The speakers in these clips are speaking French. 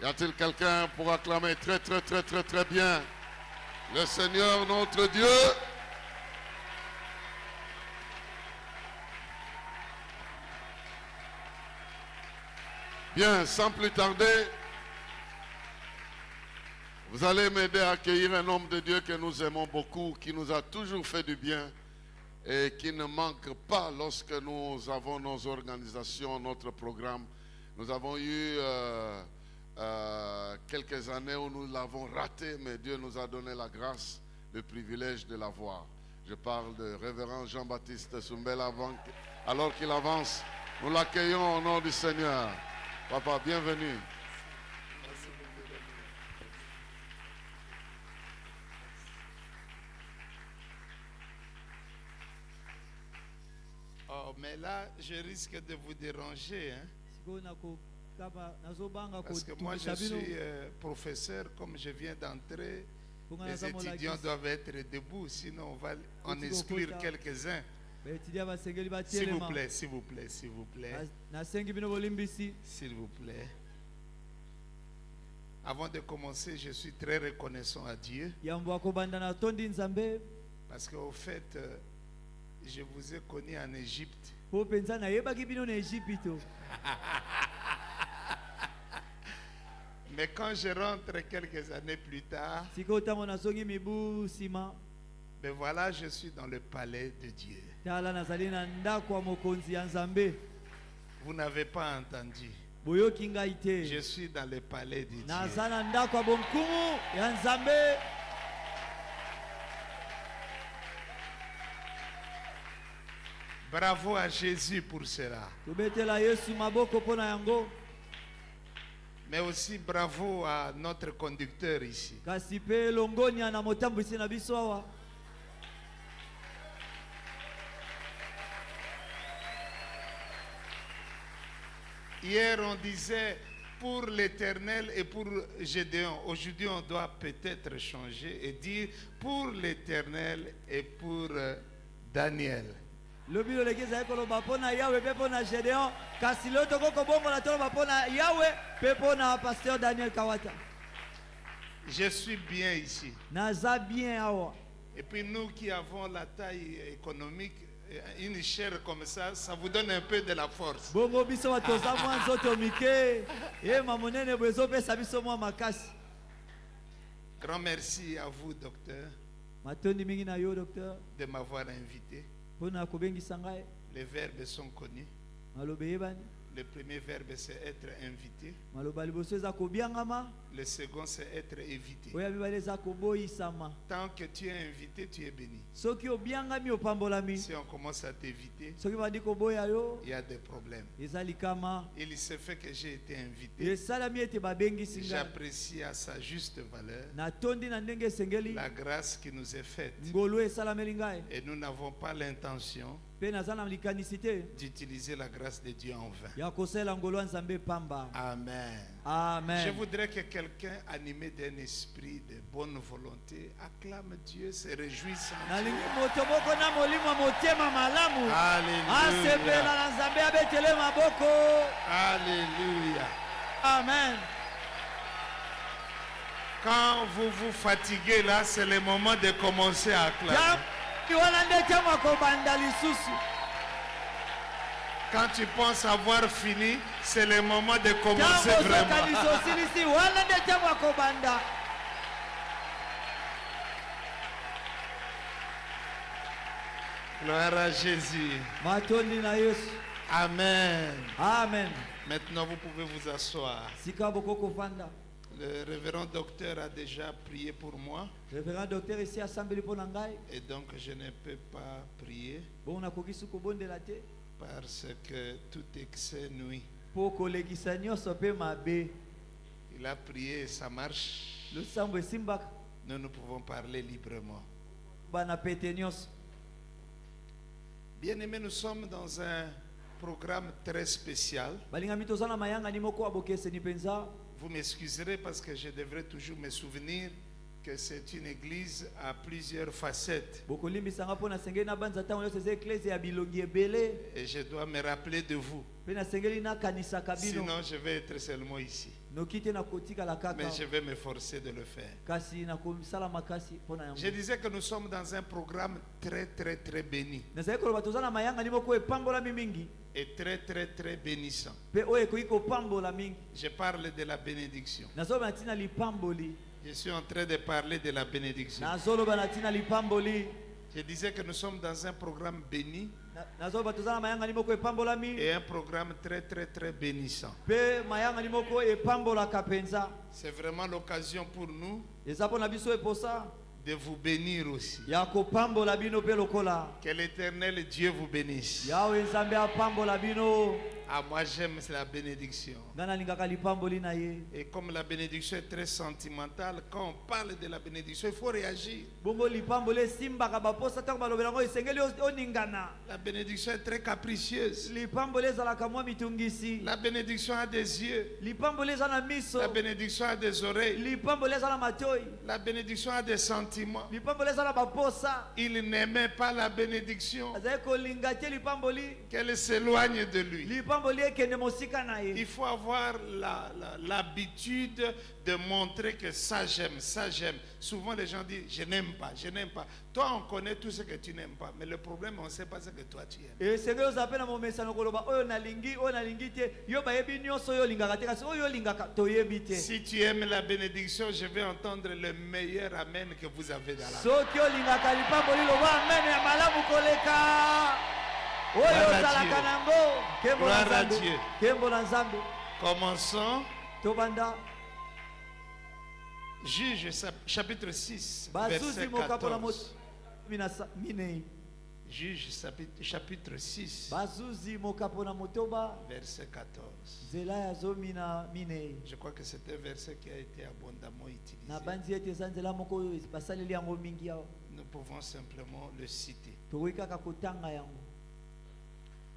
Y a-t-il quelqu'un pour acclamer très bien le Seigneur notre Dieu? Bien, sans plus tarder, vous allez m'aider à accueillir un homme de Dieu que nous aimons beaucoup, qui nous a toujours fait du bien et qui ne manque pas lorsque nous avons nos organisations, notre programme. Nous avons eu quelques années où nous l'avons raté, mais Dieu nous a donné la grâce, le privilège de l'avoir. Je parle de révérend Jean-Baptiste Soumbela. Alors qu'il avance, nous l'accueillons au nom du Seigneur. Papa, bienvenue. Oh, mais là, je risque de vous déranger. Hein? Parce que moi, je suis professeur, comme je viens d'entrer. Les étudiants doivent être debout, sinon on va en exclure quelques-uns. S'il vous plaît, s'il vous plaît, s'il vous plaît. S'il vous plaît. Avant de commencer, je suis très reconnaissant à Dieu. Parce qu'au fait, je vous ai connu en Égypte. Mais quand je rentre quelques années plus tard, ben voilà, je suis dans le palais de Dieu. Vous n'avez pas entendu. Je suis dans le palais de Dieu. Bravo à Jésus pour cela. Mais aussi bravo à notre conducteur ici. Hier on disait pour l'Éternel et pour Gédéon. Aujourd'hui on doit peut-être changer et dire pour l'Éternel et pour Daniel. Je suis bien ici. Et puis nous qui avons la taille économique, une chair comme ça, ça vous donne un peu de la force. Grand merci à vous, docteur, de m'avoir invité. Les verbes sont connus. Le premier verbe c'est être invité. Le second c'est être évité. Tant que tu es invité, tu es béni. Si on commence à t'éviter, il y a des problèmes. Il se fait que j'ai été invité. J'apprécie à sa juste valeur la grâce qui nous est faite. Et nous n'avons pas l'intention d'utiliser la grâce de Dieu en vain. Amen. Amen. Je voudrais que quelqu'un animé d'un esprit de bonne volonté acclame Dieu, se réjouisse en Dieu. Alléluia. Amen. Quand vous vous fatiguez là, c'est le moment de commencer à acclamer. Quand tu penses avoir fini, c'est le moment de commencer vraiment. Gloire à Jésus. Amen. Amen. Maintenant, vous pouvez vous asseoir. Le révérend docteur a déjà prié pour moi. Et donc, je ne peux pas prier parce que tout excès nuit. Il a prié et ça marche. Nous pouvons parler librement. Bien aimé, nous sommes dans un programme très spécial. Vous m'excuserez parce que je devrais toujours me souvenir que c'est une église à plusieurs facettes. Et je dois me rappeler de vous. Sinon, je vais être seulement ici. Mais je vais m'efforcer de le faire. Je disais que nous sommes dans un programme très béni. Et très bénissant. Je parle de la bénédiction. Je suis en train de parler de la bénédiction. Je disais que nous sommes dans un programme béni et un programme très bénissant. C'est vraiment l'occasion pour nous de vous bénir aussi. Que l'Éternel Dieu vous bénisse. Ah, moi j'aime la bénédiction. Et comme la bénédiction est très sentimentale, quand on parle de la bénédiction, il faut réagir. La bénédiction est très capricieuse. La bénédiction a des yeux. La bénédiction a des oreilles. La bénédiction a des sentiments. Il n'aimait pas la bénédiction, qu'elle s'éloigne de lui. Il faut avoir l'habitude de montrer que ça j'aime, ça j'aime. Souvent les gens disent je n'aime pas, je n'aime pas. Toi on connaît tout ce que tu n'aimes pas, mais le problème on ne sait pas ce que toi tu aimes. Si tu aimes la bénédiction, je vais entendre le meilleur amen que vous avez dans la vie. Gloire à Dieu. Commençons. Juge chapitre 6, verset 14. Juge chapitre 6, verset 14. Je crois que c'est un verset qui a été abondamment utilisé. Nous pouvons simplement le citer.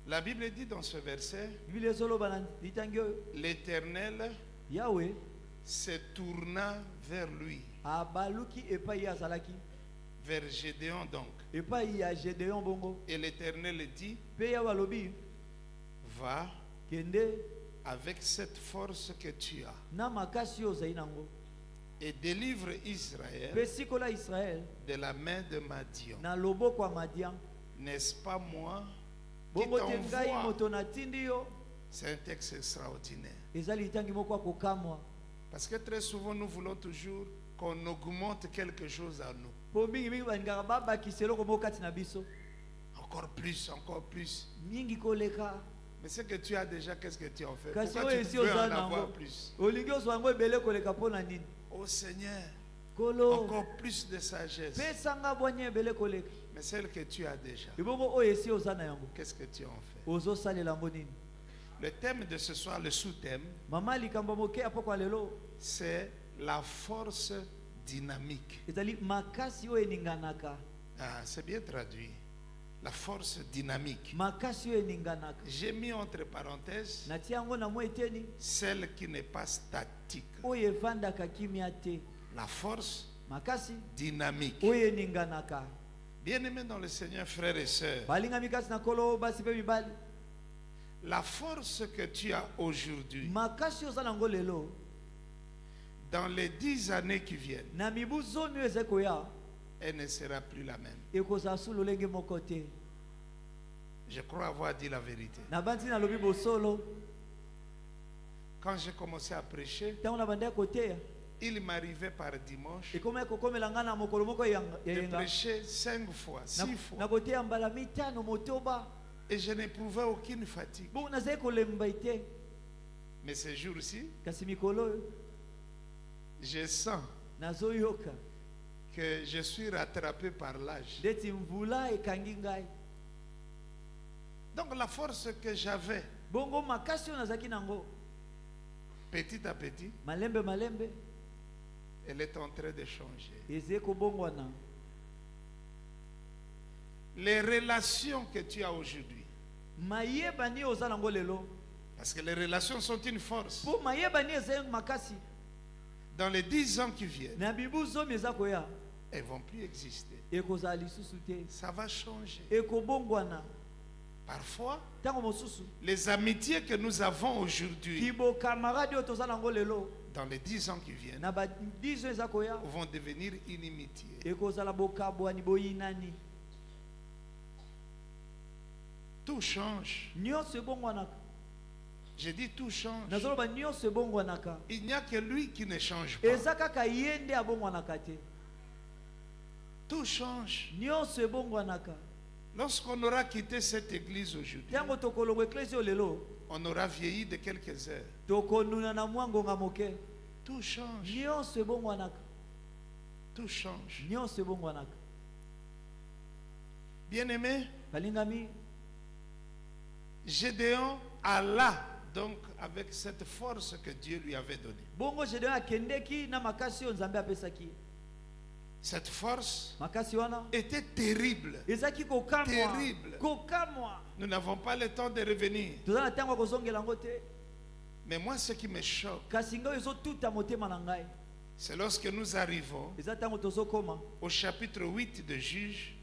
La Bible dit dans ce verset, l'Éternel se tourna vers lui, vers Gédéon donc. Et l'Éternel dit, va avec cette force que tu as et délivre Israël de la main de Madian. N'est-ce pas moi qui t'envoie? C'est un texte extraordinaire. Parce que très souvent nous voulons toujours qu'on augmente quelque chose à nous. Encore plus, encore plus. Mais ce que tu as déjà, qu'est-ce que tu en fais? Pourquoi tu veux en avoir plus? Oh Seigneur, encore plus de sagesse. Mais celle que tu as déjà, qu'est-ce que tu en fais? Le thème de ce soir, le sous-thème, c'est la force dynamique. Ah, c'est bien traduit. La force dynamique. J'ai mis entre parenthèses celle qui n'est pas statique. La force dynamique. Bien-aimés dans le Seigneur, frères et sœurs, la force que tu as aujourd'hui, dans les 10 années qui viennent, elle ne sera plus la même. Je crois avoir dit la vérité. Quand j'ai commencé à prêcher, il m'arrivait par dimanche de prêcher 5 fois, 6 fois. Et je n'éprouvais aucune fatigue. Mais ces jours-ci, je sens que je suis rattrapé par l'âge. Donc la force que j'avais, petit à petit, elle est en train de changer. Les relations que tu as aujourd'hui, parce que les relations sont une force. Dans les 10 ans qui viennent, elles ne vont plus exister. Ça va changer. Parfois, les amitiés que nous avons aujourd'hui, dans les 10 ans qui viennent, vont devenir inimitiés. Tout change. J'ai dit tout change. Il n'y a que lui qui ne change pas. Tout change. Lorsqu'on aura quitté cette église aujourd'hui, on aura vieilli de quelques heures. Tout change. Tout change. Bien-aimé, Gédéon alla donc avec cette force que Dieu lui avait donnée. Cette force était terrible. Terrible. Nous n'avons pas le temps de revenir. Mais moi, ce qui me choque, c'est lorsque nous arrivons au chapitre 8 de Juges,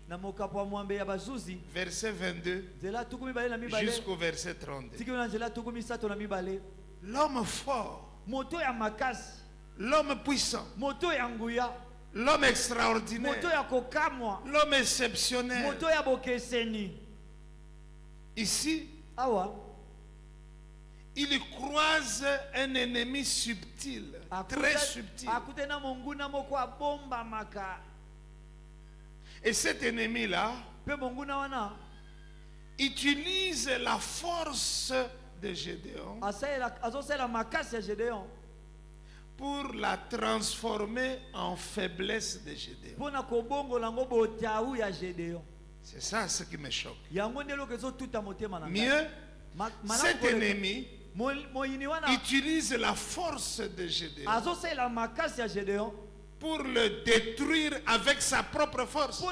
verset 22 jusqu'au verset 32. L'homme fort, l'homme puissant, l'homme extraordinaire, l'homme exceptionnel. Ici, il croise un ennemi subtil, très subtil. Et cet ennemi-là utilise la force de Gédéon pour la transformer en faiblesse de Gédéon. C'est ça ce qui me choque. Mieux, cet ennemi utilise la force de Gédéon pour le détruire avec sa propre force.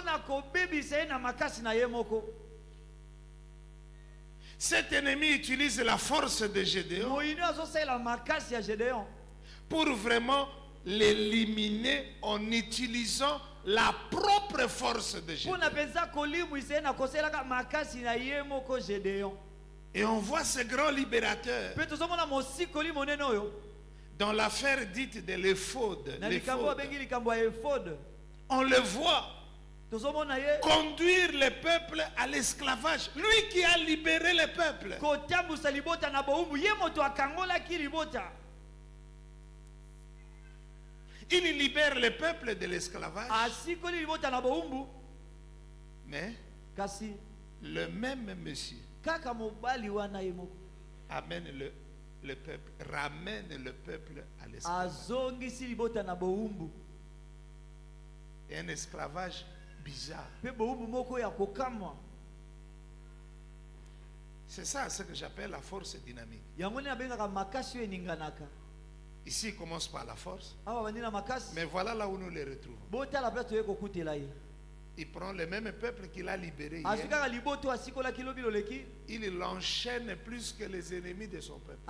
Cet ennemi utilise la force de Gédéon pour vraiment l'éliminer en utilisant la propre force de Gédéon. Et on voit ce grand libérateur dans l'affaire dite de l'éphod. On le voit conduire le peuple à l'esclavage. Lui qui a libéré le peuple. Il libère le peuple de l'esclavage. Mais le même monsieur amène le peuple, ramène le peuple à l'esclavage. Et un esclavage bizarre. C'est ça ce que j'appelle la force dynamique. Ici, il commence par la force. Mais voilà là où nous les retrouvons. Il prend le même peuple qu'il a libéré hier. Il l'enchaîne plus que les ennemis de son peuple.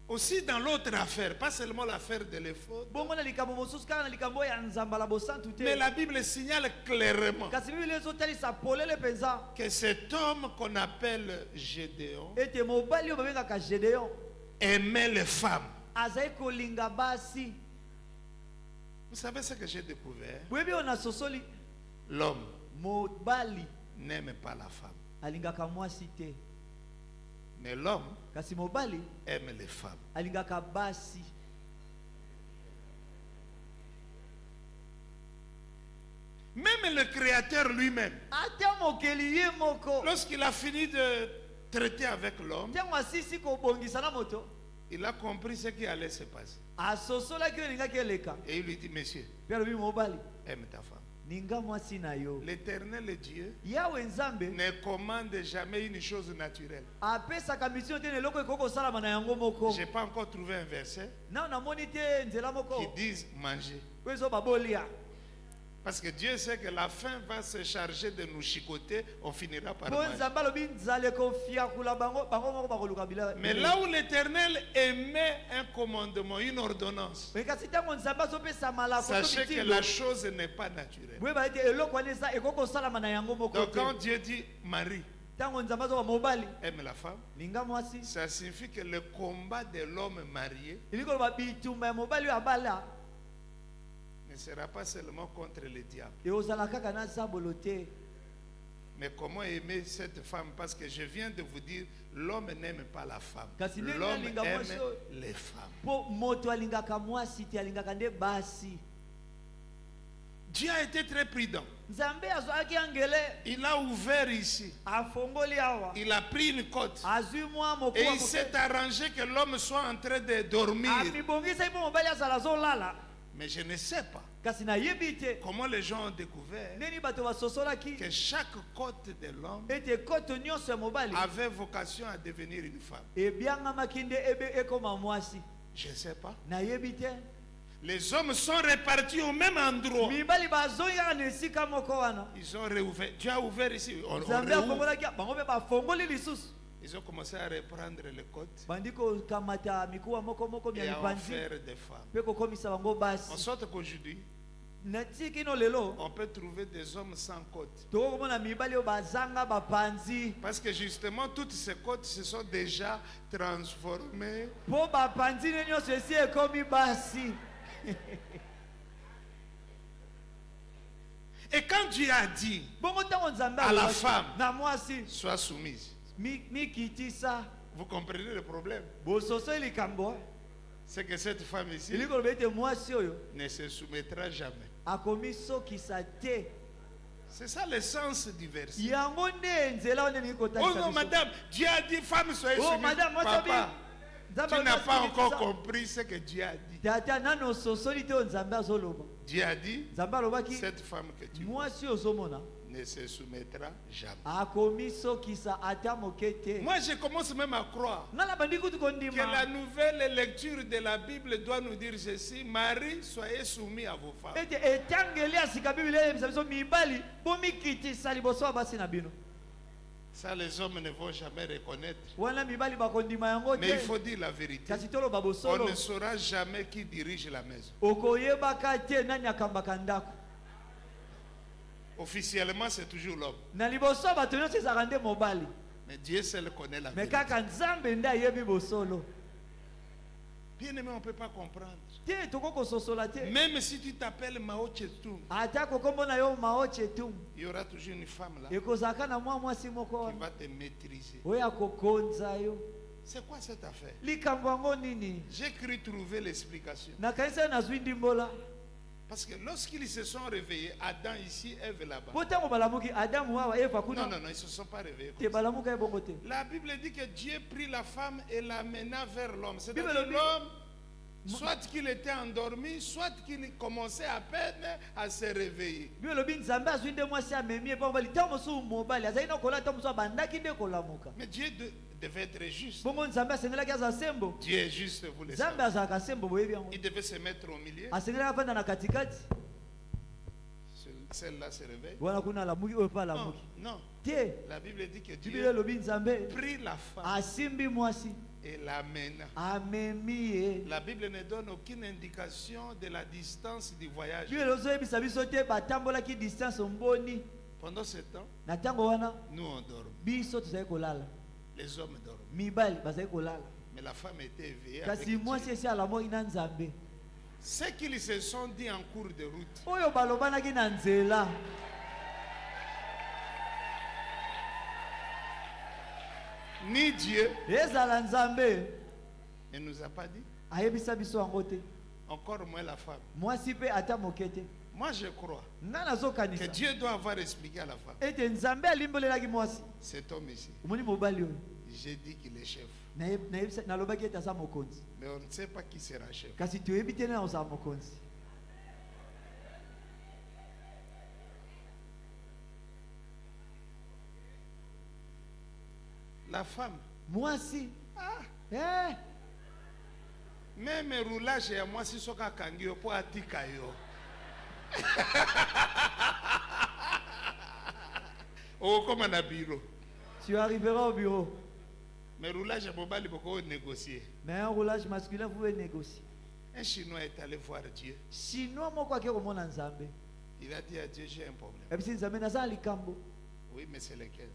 Aussi dans l'autre affaire, pas seulement l'affaire de l'éphod, mais la Bible signale clairement que cet homme qu'on appelle Gédéon aimait les femmes. Vous savez ce que j'ai découvert? L'homme n'aime pas la femme. Mais l'homme aime les femmes. Même le Créateur lui-même, lorsqu'il a fini de traiter avec l'homme, il a compris ce qui allait se passer. Et il lui dit, monsieur, aime ta femme. L'Éternel Dieu ne commande jamais une chose naturelle. Je n'ai pas encore trouvé un verset qui dise manger. Parce que Dieu sait que la faim va se charger de nous chicoter, on finira par manger. Mais là où l'Éternel émet un commandement, une ordonnance, sachez que la chose n'est pas naturelle. Donc quand Dieu dit Marie, aime la femme, ça signifie que le combat de l'homme marié ne sera pas seulement contre le diable. Mais comment aimer cette femme? Parce que je viens de vous dire, l'homme n'aime pas la femme. L'homme aime les femmes. Dieu a été très prudent. Il a ouvert ici. Il a pris une côte. Et il s'est arrangé que l'homme soit en train de dormir. Mais je ne sais pas comment les gens ont découvert que chaque côte de l'homme avait vocation à devenir une femme. Je ne sais pas. Les hommes sont répartis au même endroit. Ils ont réouvert. Tu as ouvert ici. Ils ont commencé à reprendre les côtes et à en faire des femmes. En sorte qu'aujourd'hui, on peut trouver des hommes sans côtes. Parce que justement, toutes ces côtes se sont déjà transformées. Et quand Dieu a dit à la femme, sois soumise, vous comprenez le problème? C'est que cette femme ici ne se soumettra jamais. C'est ça le sens du verset. Oh non, madame, Dieu a dit femme soyez soumise. Papa, tu n'as pas encore compris ce que Dieu a dit. Dieu a dit, cette femme que tu vois ne se soumettra jamais. Moi, je commence même à croire que la nouvelle lecture de la Bible doit nous dire ceci: Marie, soyez soumis à vos femmes. Ça, les hommes ne vont jamais reconnaître. Mais il faut dire la vérité. On ne saura jamais qui dirige la maison. Officiellement, c'est toujours l'homme. Mais Dieu seul connaît la vérité. Bien aimé, on ne peut pas comprendre. Même si tu t'appelles Mao Tse-tung, il y aura toujours une femme là qui va te maîtriser. C'est quoi cette affaire? J'ai cru trouver l'explication. Parce que lorsqu'ils se sont réveillés, Adam ici, Ève là-bas. Non, ils ne se sont pas réveillés comme ça. La Bible dit que Dieu prit la femme et l'amena vers l'homme. C'est-à-dire l'homme, soit qu'il était endormi, soit qu'il commençait à peine à se réveiller. Mais Dieu devait être juste. Dieu est juste, vous le savez. Il devait se mettre au milieu. Celle-là se réveille. Non, non. La Bible dit que Dieu prit la femme et l'amena. La Bible ne donne aucune indication de la distance du voyage. Pendant ce temps, nous on dort. Les hommes dorment. Mais la femme était éveillée avec Dieu. Ce qu'ils se sont dit en cours de route, ni Dieu ne nous a pas dit. Encore moins la femme. Moi je crois que Dieu doit avoir expliqué à la femme. Cet homme ici, j'ai dit qu'il est chef. Mais on ne sait pas qui sera chef. La femme. Moi si. Même roulage et moi si soka kangio pour atikayo. Oh, comme un bureau. Tu arriveras au bureau. Mais roulage mobile, il faut négocier. Mais un roulage masculin, vous pouvez négocier. Un Chinois est allé voir Dieu. Chinois, moi, quoi qu'il y ait Nzambe. Il a dit à Dieu, j'ai un problème. Et puis, Nzambe, Naza likambo. Oui, mais c'est lequel?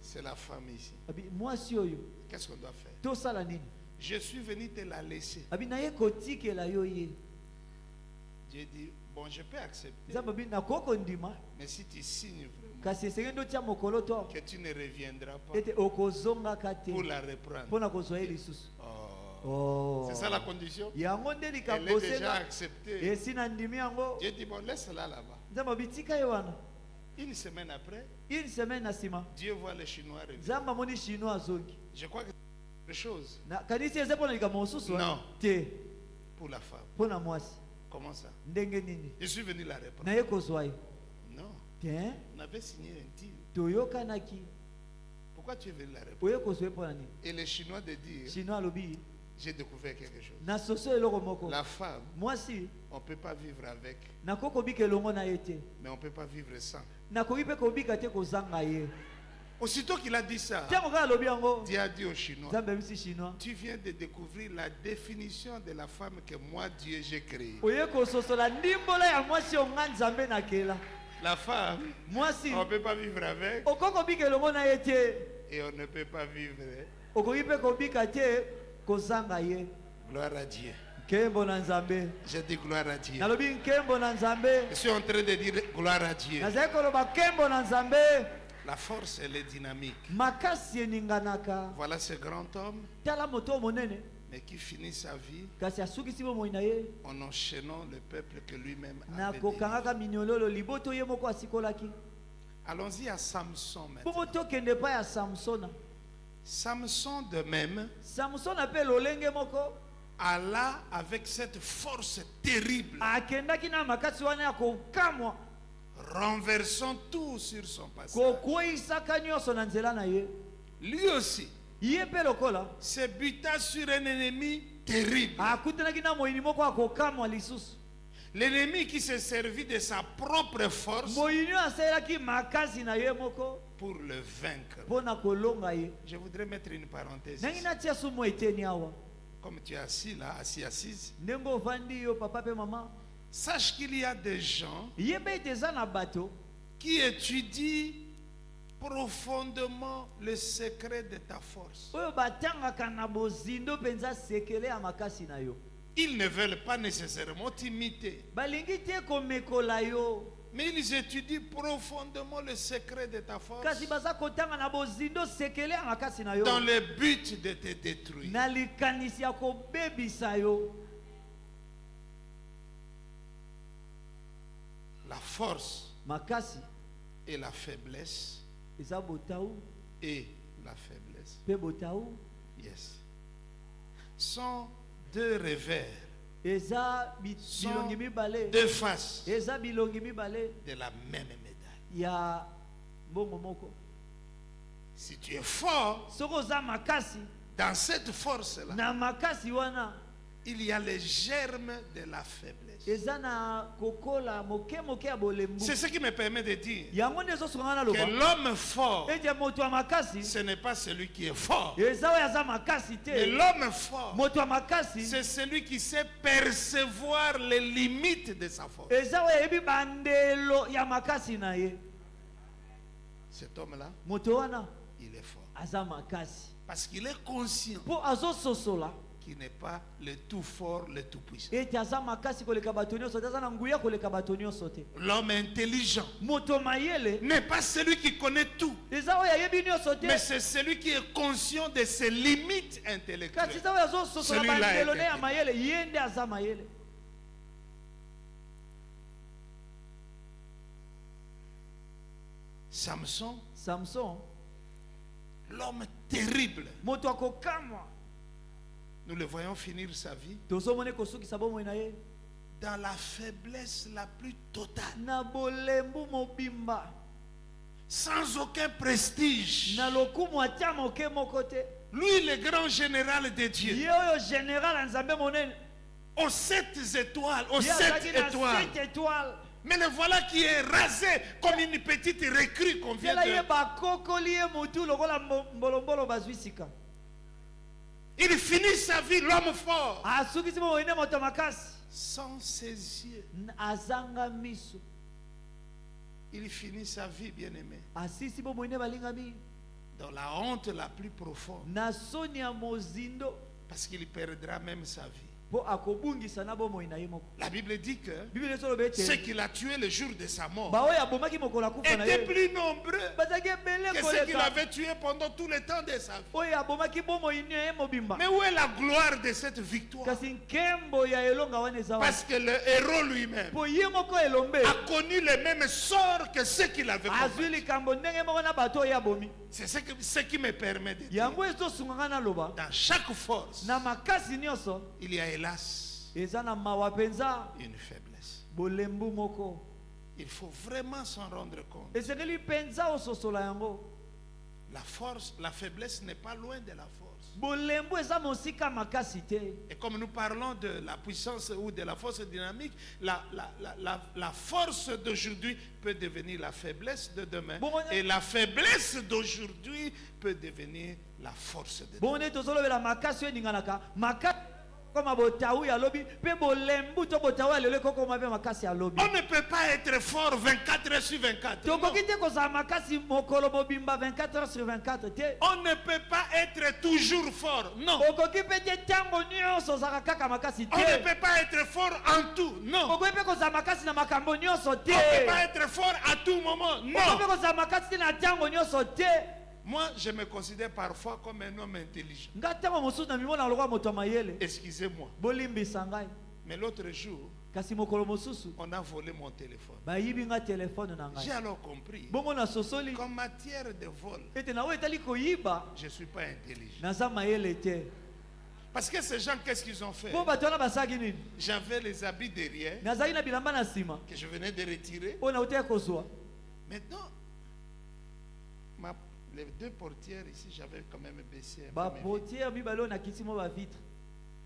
C'est la femme ici. Moi, si yo. Qu'est-ce qu'on doit faire? Tout ça, la nini. Je suis venu te la laisser. Dieu dit, bon, je peux accepter. Mais si tu signes vraiment que tu ne reviendras pas pour la reprendre. Oh. C'est ça la condition. Elle est déjà acceptée. Dieu dit, bon, laisse-la là-bas. Une semaine après, Dieu voit les Chinois revenir. Je crois que c'est quelque chose. Non. Pour la femme. Comment ça? Je suis venu la reprendre. Non. On avait signé un deal. Pourquoi tu es venu la reprendre? Et les Chinois de dire, j'ai découvert quelque chose. La femme, on ne peut pas vivre avec. Mais on ne peut pas vivre sans. Aussitôt qu'il a dit ça, Dieu a dit aux Chinois, tu viens de découvrir la définition de la femme que moi, Dieu, j'ai créée. La femme, on ne peut pas vivre avec. Et on ne peut pas vivre. Gloire à Dieu. Je dis gloire à Dieu. Je suis en train de dire gloire à Dieu. La force, elle est dynamique. Voilà ce grand homme, mais qui finit sa vie en enchaînant le peuple que lui-même avait délivré. Allons-y à Samson maintenant. Samson de même alla avec cette force terrible, renversant tout sur son passage. Lui aussi se buta sur un ennemi terrible. L'ennemi qui s'est servi de sa propre force pour le vaincre. Je voudrais mettre une parenthèse ici. Comme tu es assis là, assise, sache qu'il y a des gens qui étudient profondément le secret de ta force. Ils ne veulent pas nécessairement t'imiter, mais ils étudient profondément le secret de ta force dans le but de te détruire. La force et la faiblesse et la faiblesse, yes, sont deux revers, sont deux faces de la même médaille. Si tu es fort dans cette force-là, il y a les germes de la faiblesse. C'est ce qui me permet de dire que l'homme fort, ce n'est pas celui qui est fort. Mais l'homme fort, c'est celui qui sait percevoir les limites de sa force. Cet homme-là, il est fort. Parce qu'il est conscient qui n'est pas le tout fort, le tout puissant. L'homme intelligent n'est pas celui qui connaît tout, mais c'est celui qui est conscient de ses limites intellectuelles. Celui-là est intelligent. Samson, l'homme terrible, nous le voyons finir sa vie dans la faiblesse la plus totale, sans aucun prestige. Lui, le grand général de Dieu, aux 7 étoiles, aux 7 étoiles. Mais le voilà qui est rasé comme une petite recrue qu'on vient de... Il finit sa vie, l'homme fort, sans ses yeux. Il finit sa vie, bien-aimé, dans la honte la plus profonde, parce qu'il perdra même sa vie. La Bible dit que ceux qu'il a tués le jour de sa mort étaient plus nombreux que ceux qu'il avait tués pendant tout le temps de sa vie. Mais où est la gloire de cette victoire? Parce que le héros lui-même a connu le même sort que ceux qu'il avait combattus. C'est ce qui me permet de dire, dans chaque force, il y a hélas une faiblesse. Il faut vraiment s'en rendre compte. La faiblesse n'est pas loin de la force. Et comme nous parlons de la puissance ou de la force dynamique, la force d'aujourd'hui peut devenir la faiblesse de demain. Et la faiblesse d'aujourd'hui peut devenir la force de demain. On ne peut pas être fort 24 heures sur 24. Non. On ne peut pas être toujours fort. Non. On ne peut pas être fort en tout. Non. On ne peut pas être fort à tout moment. Non. Moi, je me considère parfois comme un homme intelligent. Excusez-moi. Mais l'autre jour, on a volé mon téléphone. J'ai alors compris qu'en matière de vol, je ne suis pas intelligent. Parce que ces gens, qu'est-ce qu'ils ont fait? J'avais les habits derrière que je venais de retirer. Maintenant, les deux portières ici, j'avais quand même baissé un peu.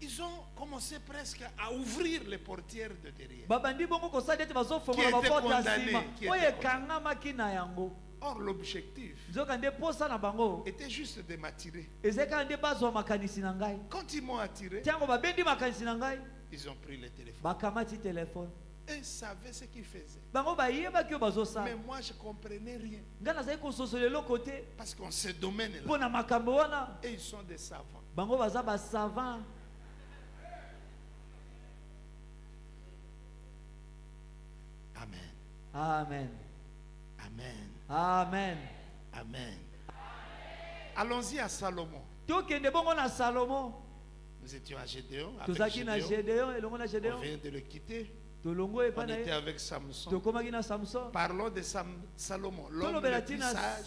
Ils ont commencé presque à ouvrir les portières de derrière. Qui étaient condamnés. Or, l'objectif était juste de m'attirer. Quand ils m'ont attiré, ils ont pris le téléphone. Ils savaient ce qu'ils faisaient. Mais moi, je ne comprenais rien. Parce qu'on se domaine là. Et ils sont des savants. Amen. Amen. Amen. Amen. Amen. Allons-y à Salomon. Nous étions à Gédéon. On vient de le quitter. On était avec Samson. Parlons de Salomon, l'homme le plus sage,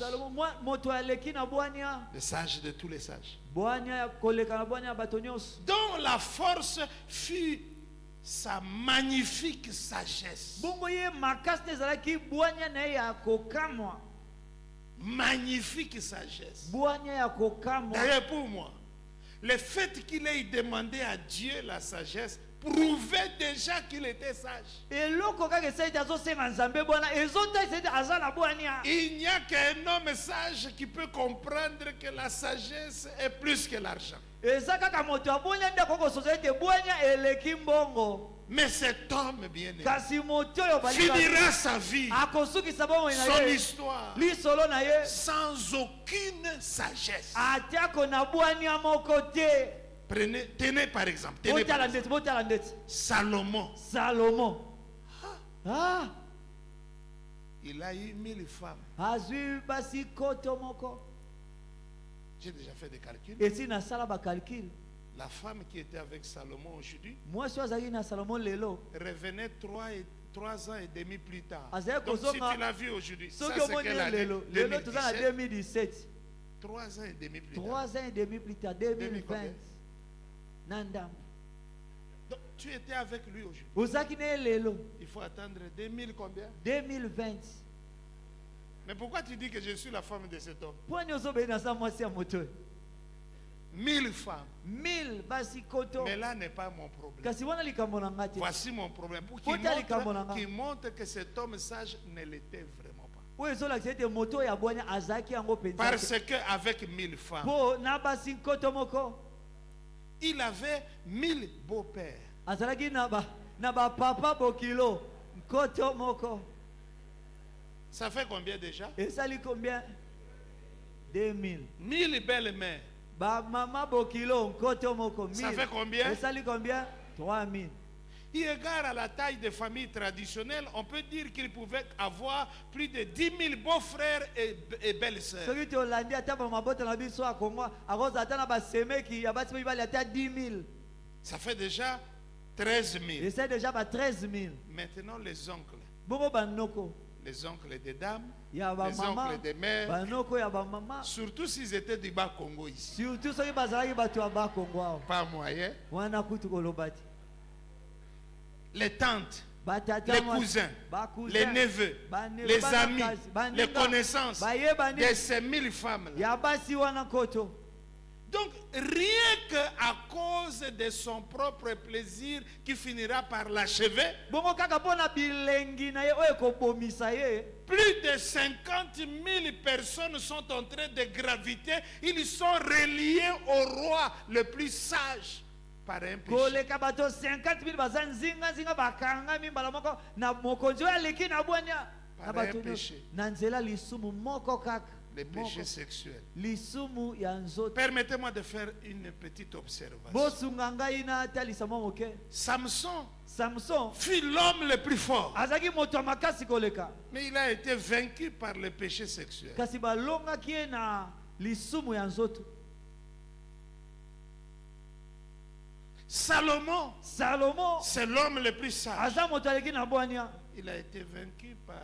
le sage de tous les sages, dont la force fut sa magnifique sagesse. Magnifique sagesse. D'ailleurs, pour moi, le fait qu'il ait demandé à Dieu la sagesse prouvait déjà qu'il était sage. Il n'y a qu'un homme sage qui peut comprendre que la sagesse est plus que l'argent. Mais cet homme bien-aimé finira sa vie, son histoire, sans aucune sagesse. Tenez par exemple. Salomon. Il a eu 1000 femmes. J'ai déjà fait des calculs. La femme qui était avec Salomon aujourd'hui revenait 3 ans et demi plus tard. Donc si tu l'as vu aujourd'hui, ça c'est quelle année? 2017. 3 ans et demi plus tard. 3 ans et demi plus tard, 2020. Donc, tu étais avec lui aujourd'hui. Il faut attendre 2000 combien? 2020. Mais pourquoi tu dis que je suis la femme de cet homme? 1000 femmes. 1000 basi koto. Mais là n'est pas mon problème. Kasi wana likambo na ngati. Voici mon problème. Pour qu'il montre que cet homme sage ne l'était vraiment pas. Oui, so la c'était moto ya bwanya azaki yango penza. Parce que avec 1000 femmes. Po na basi koto moko. Il avait 1000 beaux-pères. Azalaki na ba papa bokilo koto moko. Ça fait combien déjà? Et ça lui combien? 2000. 1000 belles-mères. Ba mama bokilo koto moko 1000. Ça fait combien? Et ça lui combien? 3000. Eu égard à la taille des familles traditionnelles, on peut dire qu'il pouvait avoir plus de 10 000 beaux-frères et belles-sœurs. Ça fait déjà 13 000. Et c'est déjà 13 000. Maintenant, les oncles. Les oncles des dames, les oncles des mères, surtout s'ils étaient du Bas-Congo ici. Pas moyen. Les tantes, les cousins, les neveux, les amis, les connaissances de ces 1000 femmes-là. Donc, rien qu'à cause de son propre plaisir qui finira par l'achever, plus de 50 000 personnes sont en train de graviter. Ils sont reliés au roi le plus sage par un péché. Par un péché. Les péchés sexuels. Permettez-moi de faire une petite observation. Samson fut l'homme le plus fort. Mais il a été vaincu par le péché sexuel. Salomon, c'est l'homme le plus sage. Il a été vaincu par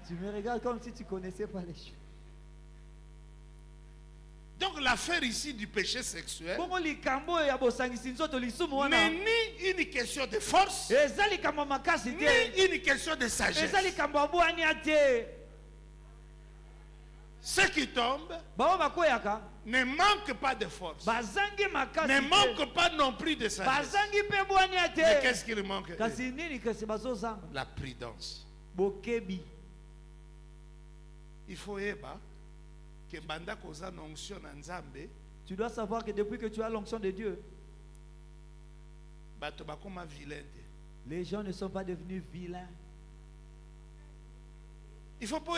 tu me regardes comme si tu connaissais pas les choses. Donc l'affaire ici du péché sexuel n'est ni une question de force, ni une question de sagesse. Ceux qui tombent ne manquent pas de force, ne manquent pas non plus de sagesse. Mais qu'est-ce qu'il manque? La prudence. Il faut que tu dois savoir que depuis que tu as l'onction de Dieu, les gens ne sont pas devenus vilains. Il faut pas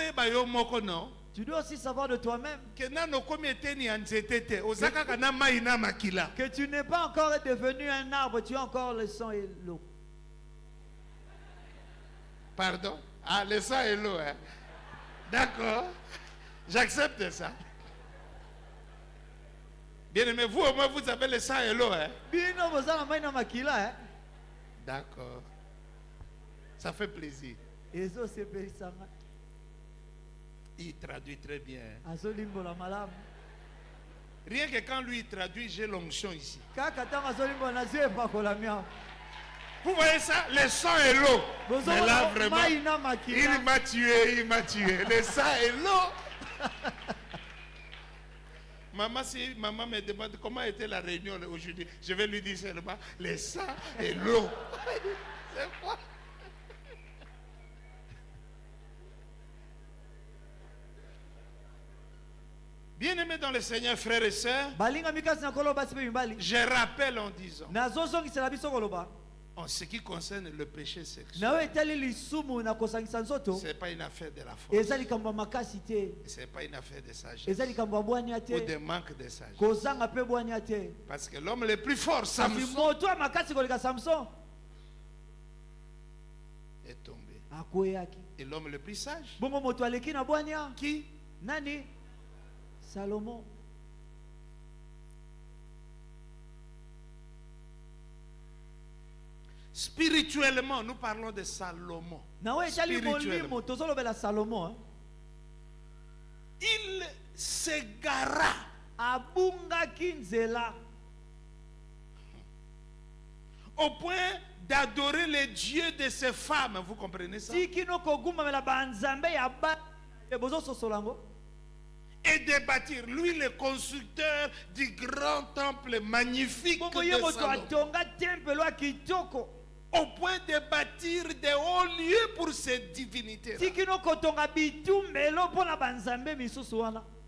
non. Tu dois aussi savoir de toi-même que tu n'es pas encore devenu un arbre, tu as encore le sang et l'eau. Pardon? Ah, le sang et l'eau, hein? D'accord. J'accepte ça. Bien aimé, vous au moins vous avez le sang et l'eau, hein? D'accord. Ça fait plaisir. Il traduit très bien. Rien que quand lui traduit, j'ai l'onction ici. Vous voyez ça? Le sang et l'eau. Mais là, vraiment, il m'a tué. Le sang et l'eau. Maman, si maman me demande comment était la réunion aujourd'hui, je vais lui dire seulement le sang et l'eau. C'est quoi? Bien-aimés dans le Seigneur, frères et sœurs, je rappelle en disant, en ce qui concerne le péché sexuel, ce n'est pas une affaire de la force, ce n'est pas une affaire de sagesse ou de manque de sagesse. Parce que l'homme le plus fort, Samson, est tombé. Et l'homme le plus sage, qui? Salomon. Spirituellement, nous parlons de Salomon. Spirituellement. Il s'égara au point d'adorer les dieux de ces femmes. Vous comprenez ça? Et de bâtir, lui le constructeur du grand temple magnifique de Salomon. Au point de bâtir des hauts lieux pour ces divinités.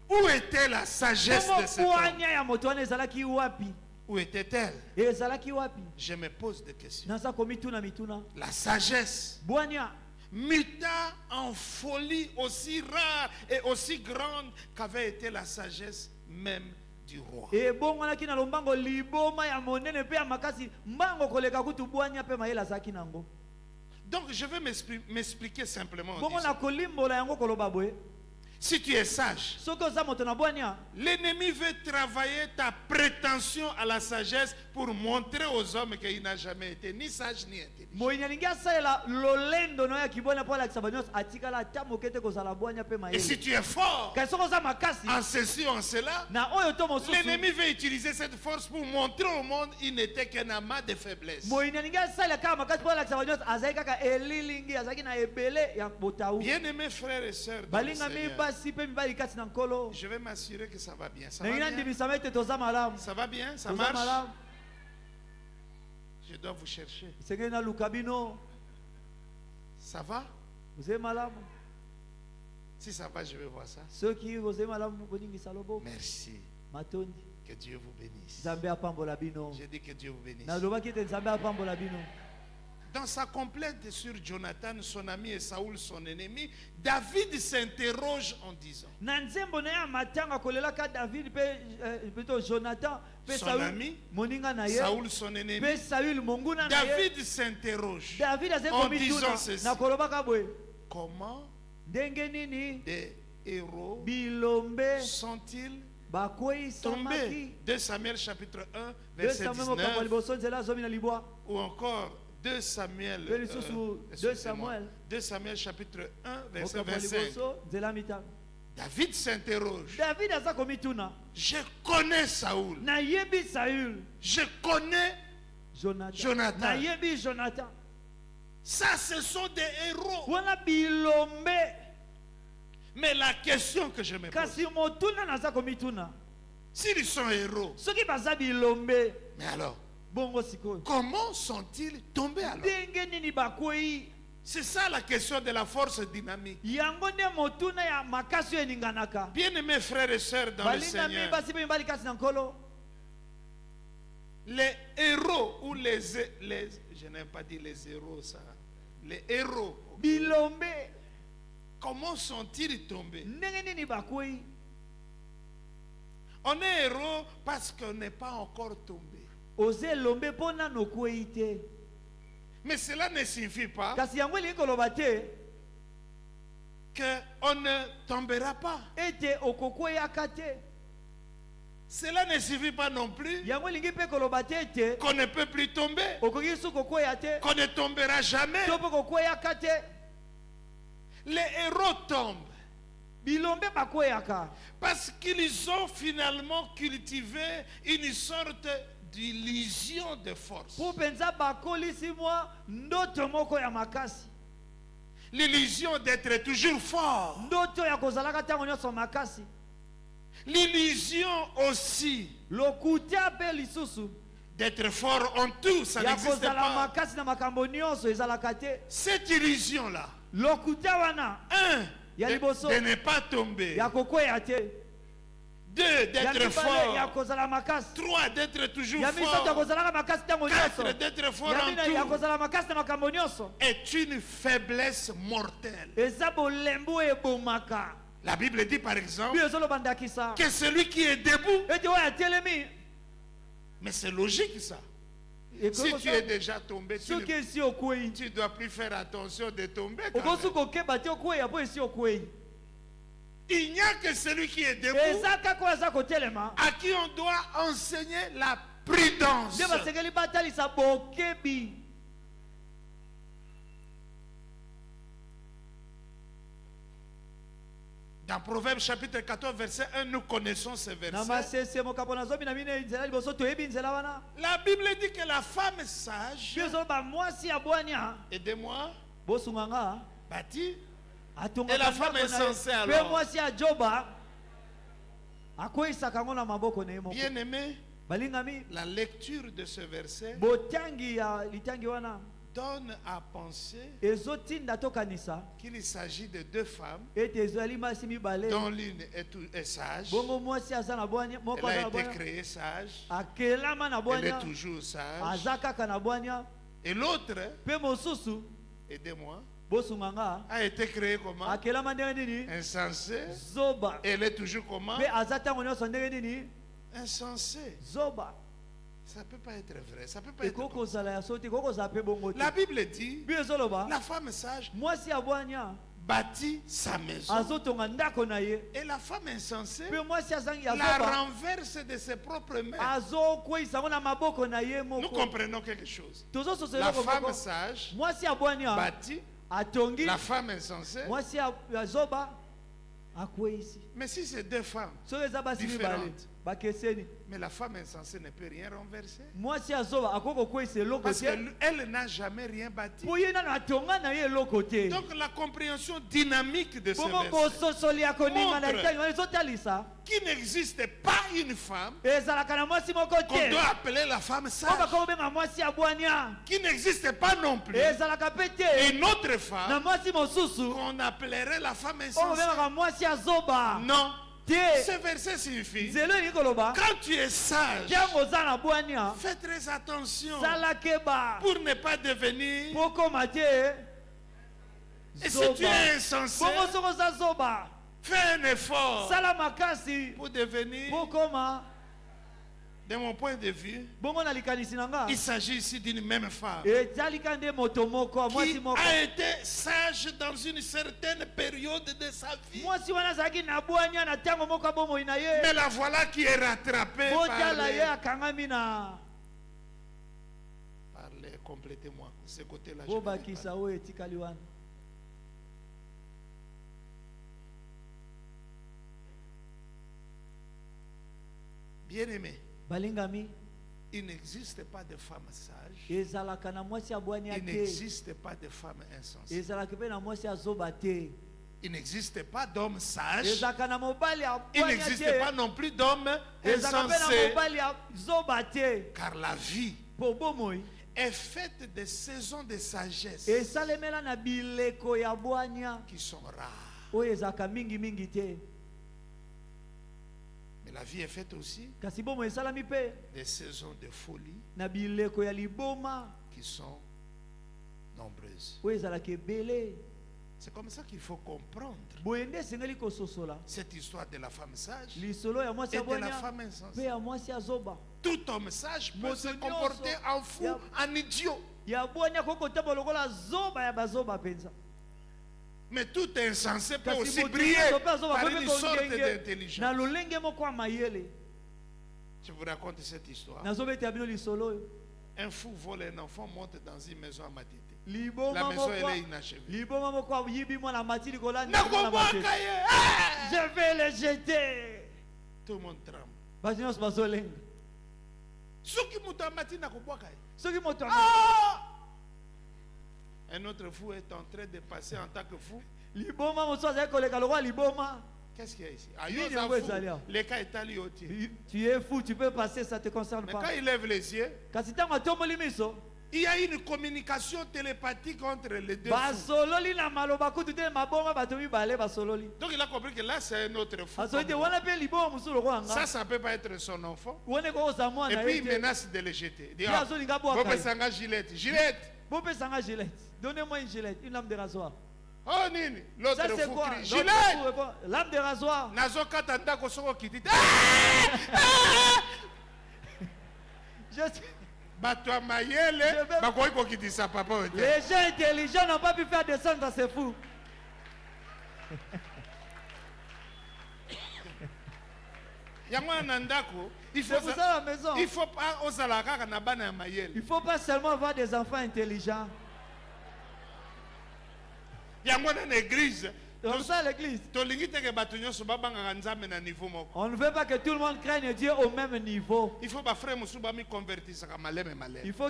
Où était la sagesse de cet homme? Où était-elle? Je me pose des questions. La sagesse muta en folie aussi rare et aussi grande qu'avait été la sagesse même du roi. Donc je vais m'expliquer simplement. Si tu es sage, l'ennemi veut travailler ta prétention à la sagesse pour montrer aux hommes qu'il n'a jamais été ni sage ni intelligent. Et si tu es fort en ceci ou en cela, l'ennemi veut utiliser cette force pour montrer au monde qu'il n'était qu'un amas de faiblesse. Bien-aimés frères et sœurs, je vais m'assurer que ça va bien. Ça va bien? Ça va bien? Ça marche? Je dois vous chercher. Ça va? Si ça va, je vais voir ça. Merci. Que Dieu vous bénisse. J'ai dit que Dieu vous bénisse. Dans sa complainte sur Jonathan, son ami, et Saoul, son ennemi, David s'interroge en disant: son ami, Saoul, son ennemi, David s'interroge en disant ceci: comment des héros sont-ils tombés? 2 Samuel chapitre 1 verset 19, ou encore 2 Samuel, 2 Samuel chapitre 1 verset 25. David s'interroge. Je connais Saoul. Je connais Jonathan. Ça, ce sont des héros. Mais la question que je me pose, s'ils sont héros, mais alors, comment sont-ils tombés alors? C'est ça la question de la force dynamique. Bien-aimés frères et sœurs dans le Seigneur, les héros ou je n'ai pas dit les héros, ça. Les héros, comment sont-ils tombés? On est héros parce qu'on n'est pas encore tombé. Mais cela ne signifie pas qu'on ne tombera pas. Cela ne signifie pas non plus qu'on ne peut plus tomber, qu'on ne tombera jamais. Les héros tombent parce qu'ils ont finalement cultivé une sorte d'illusion de force. L'illusion d'être toujours fort. L'illusion aussi d'être fort en tout, ça n'existe pas. Cette illusion-là, de ne pas tomber, 2, d'être fort, 3, d'être toujours fort, 4, d'être fort en tout, est une faiblesse mortelle. La Bible dit par exemple que celui qui est debout, mais c'est logique ça. Si tu es déjà tombé, tu ne dois plus faire attention de tomber. Il n'y a que celui qui est debout à qui on doit enseigner la prudence. Dans Proverbes chapitre 14 verset 1, nous connaissons ce verset. La Bible dit que la femme sage, aidez-moi, bâtit, et la femme insensée alors. Bien aimé, la lecture de ce verset donne à penser qu'il s'agit de deux femmes dont l'une est sage. Elle a été créée sage. Elle est toujours sage. Et l'autre, aidez-moi, a été créée comment? Insensée. Elle est toujours comment? Insensée. Ça ne peut pas être vrai. Ça peut pas être comme... La Bible dit, la femme sage bâtit sa maison. Et la femme insensée la renverse de ses propres mains. Nous comprenons quelque chose. La femme sage bâtit, la femme insensée. Mais si c'est deux femmes différentes, mais la femme insensée ne peut rien renverser. Parce qu'elle n'a jamais rien bâti. Donc la compréhension dynamique de ce verset montre qu'il n'existe pas une femme qu'on doit appeler la femme sage. Qu'il n'existe pas non plus une autre femme qu'on appellerait la femme insensée. Non. Ce verset signifie, quand tu es sage, fais très attention pour ne pas devenir. Et si tu es insensé, fais un effort pour devenir. De mon point de vue, il s'agit ici d'une même femme qui a été sage dans une certaine période de sa vie. Mais la voilà qui est rattrapée par les... Complétez-moi, ce côté-là. Bien aimé, il n'existe pas de femme sage. Il n'existe pas de femme insensée. Il n'existe pas d'homme sage. Il n'existe pas non plus d'homme insensé. Car la vie est faite de saisons de sagesse qui sont rares. Mais la vie est faite aussi des saisons de folie qui sont nombreuses. C'est comme ça qu'il faut comprendre cette histoire de la femme sage et de la femme insensée. Tout homme sage peut se comporter en fou, en idiot. Mais tout insensé peut aussi briller par une sorte d'intelligence. Je vous raconte cette histoire. Un fou vole un enfant, monte dans une maison à Matete. La maison elle est inachevée. Je vais le jeter. Tout le monde tremble. Un autre fou est en train de passer en tant que fou. Qu'est-ce qu'il y a ici? Les cas est allé au tir. Tu es fou, tu peux passer, ça ne te concerne pas. Mais quand il lève les yeux, il y a une communication télépathique entre les deux fous. Donc il a compris que là c'est un autre fou. Ça ne peut pas être son enfant. Et puis il menace de le jeter. Il dit, Gillette. Donnez-moi une gilette, une lame de rasoir. Oh Nini, l'autre fou crie, Gillette. Lame de rasoir. Les gens intelligents n'ont pas pu faire descendre ces fous. Il faut pas seulement avoir des enfants intelligents. Il y a une église. Comme ça, l'église. On ne veut pas que tout le monde craigne Dieu au même niveau. Il faut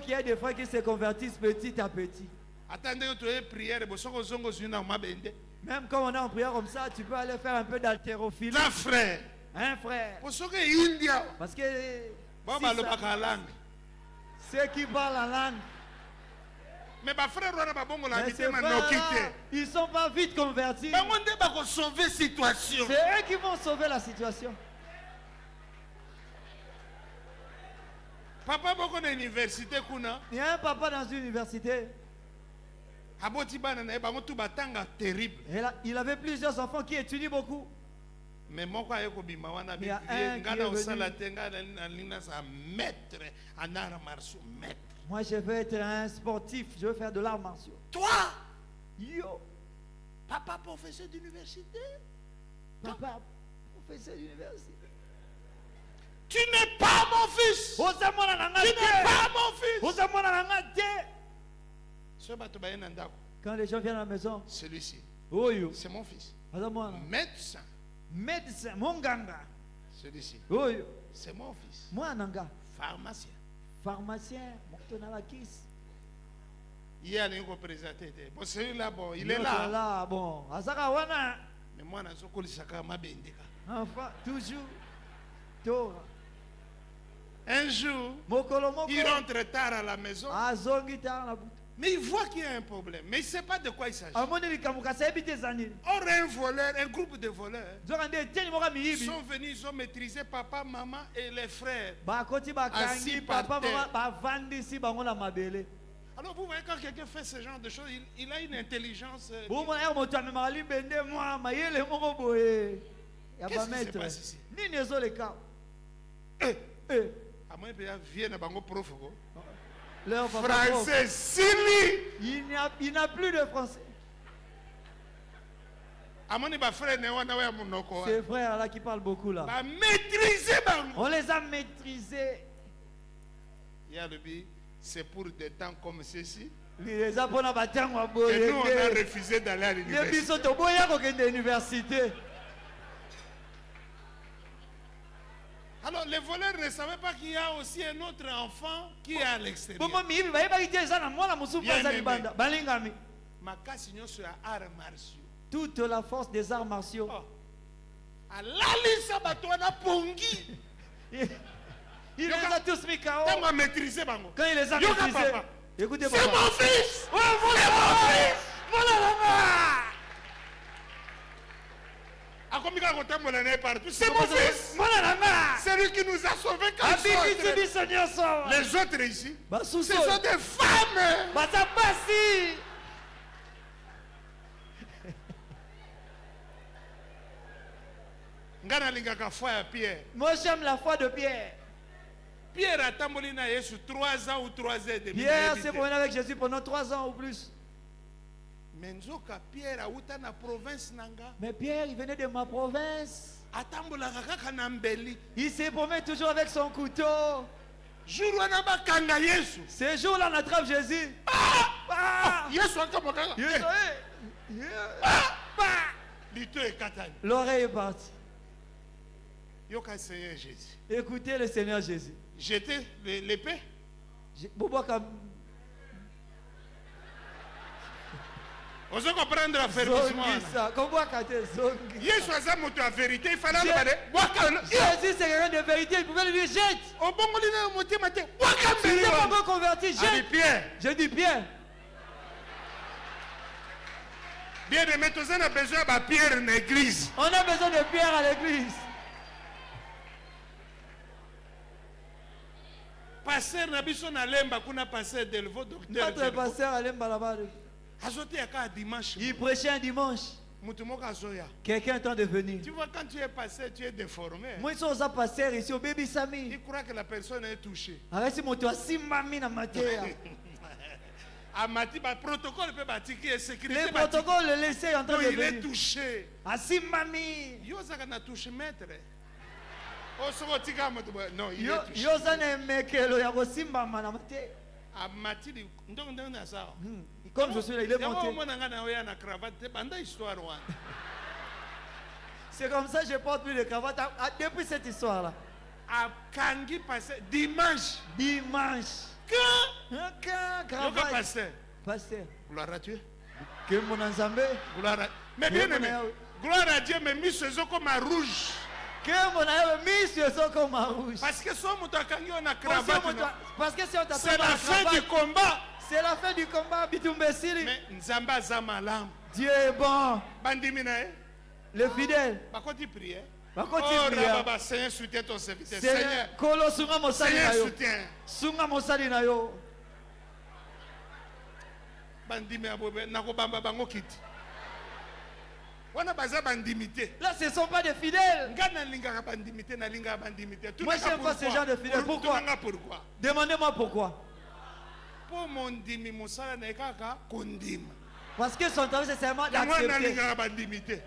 qu'il y ait des frères qui se convertissent petit à petit. Même quand on est en prière comme ça, tu peux aller faire un peu d'haltérophilie. Un frère. Un frère. Parce que ceux qui parlent en langue, mais ces frères-là, ils ne sont pas vite convertis. C'est eux qui vont sauver la situation. Papa, université, il y a un papa dans une université. Il avait plusieurs enfants qui étudient beaucoup. Mais il y a un qui est moi, je veux être un sportif. Je veux faire de l'art martiaux. Toi, yo, papa professeur d'université. Papa professeur d'université. Tu n'es pas mon fils. Tu n'es pas mon fils. Quand les gens viennent à la maison, celui-ci, c'est mon fils. Médecin. Médecin, mon ganga. Celui-ci, c'est mon fils. Moi, nanga. Pharmacien. Pharmacien, mon la kiss. Il a présenté. Bon, celui-là, bon, il est là. Bon, mais moi, je suis enfin, toujours. Tora. Un jour, il rentre tard à la maison. Mais il voit qu'il y a un problème. Mais il ne sait pas de quoi il s'agit. Or, un voleur, un groupe de voleurs sont venus, ils ont maîtrisé papa, maman et les frères. Assis par terre. Alors vous voyez, quand quelqu'un fait ce genre de choses, il a une intelligence. Qu'est-ce qui se passe ici? Français, il n'y a plus de français. Ces frères-là qui parlent beaucoup là. On les a maîtrisés. C'est pour des temps comme ceci. Et nous, on a refusé d'aller à l'université. Alors les voleurs ne savaient pas qu'il y a aussi un autre enfant qui est à l'extérieur. Toute la force des arts martiaux. Il les a tous mis KO. Quand il les a maîtrisés. Écoutez, c'est mon fils. C'est mon fils. C'est mon fils. C'est lui qui nous a sauvés quand les autres ici, ce sont des femmes. Moi j'aime la foi de Pierre. Pierre a tambolé na Yesu 3 ans ou 3 ans et demi. Pierre s'est promené avec Jésus pendant 3 ans ou plus. Mais Pierre, il venait de ma province. Il s'est promené toujours avec son couteau. Ce jour-là, on attrape Jésus. L'oreille est partie. Écoutez le Seigneur Jésus. Jeter l'épée. On peut comprendre la fermissement. Jésus a vérité. Il fallait Jésus, c'est quelqu'un de vérité. Il pouvait lui dire jette. Si tu n'es pas encore converti, jette. J'ai dit Pierre. Bien aimé, on a besoin de Pierre dans l'église. On a besoin de Pierre à l'église. Pasteur Nabiso Nalemba, kuna pasteur Delvo, docteur. Notre pasteur Alemba là-bas. Il prêchait un dimanche. Quelqu'un est en train de venir. Tu vois, quand tu es pasteur, tu es déformé. Moi, je suis pasteur ici au Baby Sami. Il croit que la personne est touchée. Arrête, c'est mon toit, si mamie na matière. Le protocole peut bâtir sécurité. Le protocole le laissait en train de venir. Il est touché. Asi mamie. Yosa na touché maître. Non, il est touché. Yosa na mekelo ya kosimba na matière. Comme je suis là, il est monté. C'est comme ça que je porte plus de cravate depuis cette histoire-là. Dimanche. Quand pasteur. Gloire à Dieu. Que mon ensemble. Mais bien aimé. Gloire à Dieu, mais mis ce comme un rouge. Que mon ami mis ce comme un rouge. Parce que si on t'a cravate. Parce que si on t'a c'est la fin du combat. C'est la fin du combat, Bitumbesili. Mais Nzamba Zamalam. Dieu est bon. Bandimina. Le fidèle. Par contre, il prie. Par contre, il prie. Seigneur, soutiens ton serviteur. Seigneur, Seigneur, soutiens. Sunga mosali na yo. Bandimina bobe nakobamba bango kiti. Wana baza bandimité. Là, ce ne sont pas des fidèles. Moi, je n'aime pas ce genre de fidèles. Pourquoi? Demandez-moi pourquoi. Parce que son travail, c'est seulement d'accepter.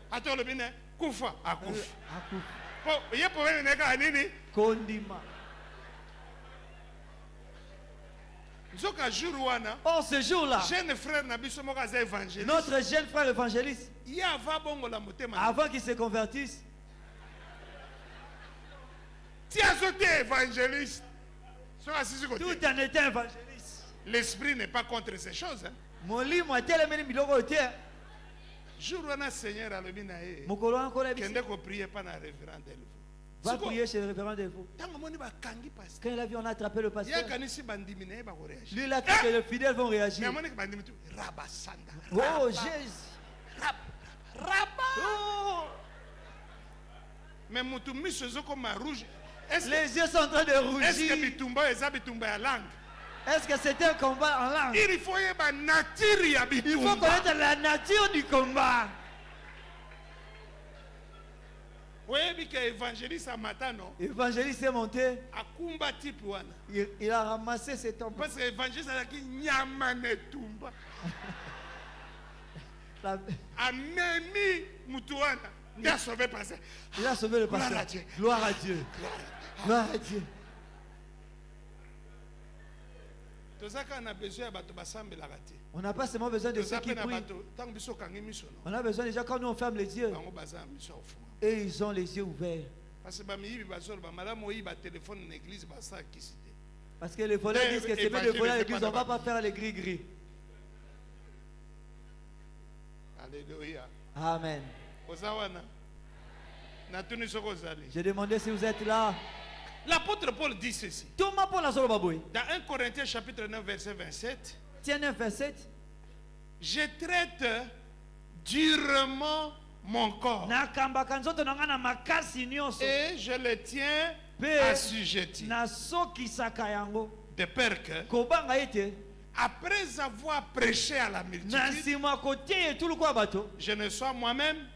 Attends, le bien, Koufa, Akouf. Kondima. Oh, ce jour-là, notre jeune frère évangéliste, avant qu'il se convertisse, tout en étant évangéliste. L'esprit n'est pas contre ces choses. Jour où un Seigneur a le binaé, va prier chez le révérend Delvaux. Quand il a vu, on a attrapé le pasteur. Lui, il a cru que les fidèles vont réagir. Oh, Jésus. Oh. Mais les yeux sont en train de rougir. Est-ce que c'est un combat en langue? Il faut connaître la nature du combat. Évangéliste est monté. Il a ramassé cet homme. Parce que l'évangéliste a dit Nyamanetumba. Il a sauvé le pasteur. Il a sauvé le pasteur. Gloire à Dieu. Gloire à Dieu. On n'a pas seulement besoin de ceux qui prient. On a besoin déjà quand nous on ferme les yeux. Et ils ont les yeux ouverts. Parce que les voleurs disent que c'est bien de voler à l'église, on ne va pas faire les gris-gris. Alléluia. Amen. J'ai demandé si vous êtes là. L'apôtre Paul dit ceci. Dans 1 Corinthiens chapitre 9 verset 27. Tiens 9 verset. Je traite durement mon corps. Et je le tiens assujetti. De peur que, après avoir prêché à la multitude, je ne sois moi-même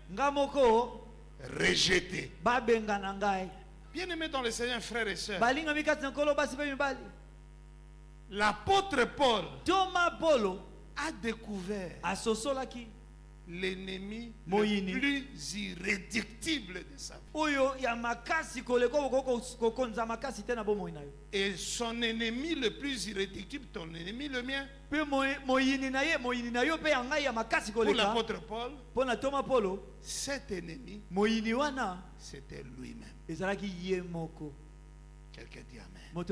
rejeté. Bien-aimés dans le Seigneur, frères et sœurs, l'apôtre Paul a découvert l'ennemi le plus irréductible de sa vie. Et son ennemi le plus irréductible, ton ennemi le mien. Pour l'apôtre Paul, cet ennemi, c'était lui-même. Quelqu'un dit Amen.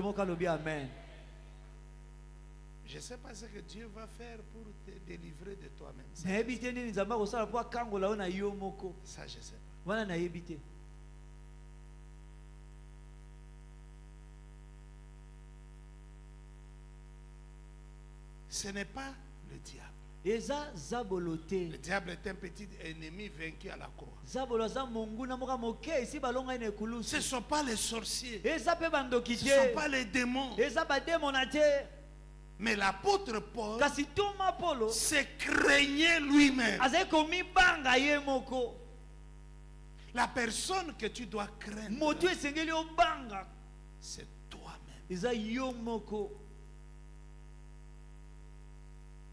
Je ne sais pas ce que Dieu va faire pour te délivrer de toi-même. Ça, je sais pas. Ce n'est pas le diable. Le diable est un petit ennemi vaincu à la croix. Ce ne sont pas les sorciers. Ce ne sont pas les démons. Mais l'apôtre Paul se craignait lui-même. La personne que tu dois craindre, c'est toi-même.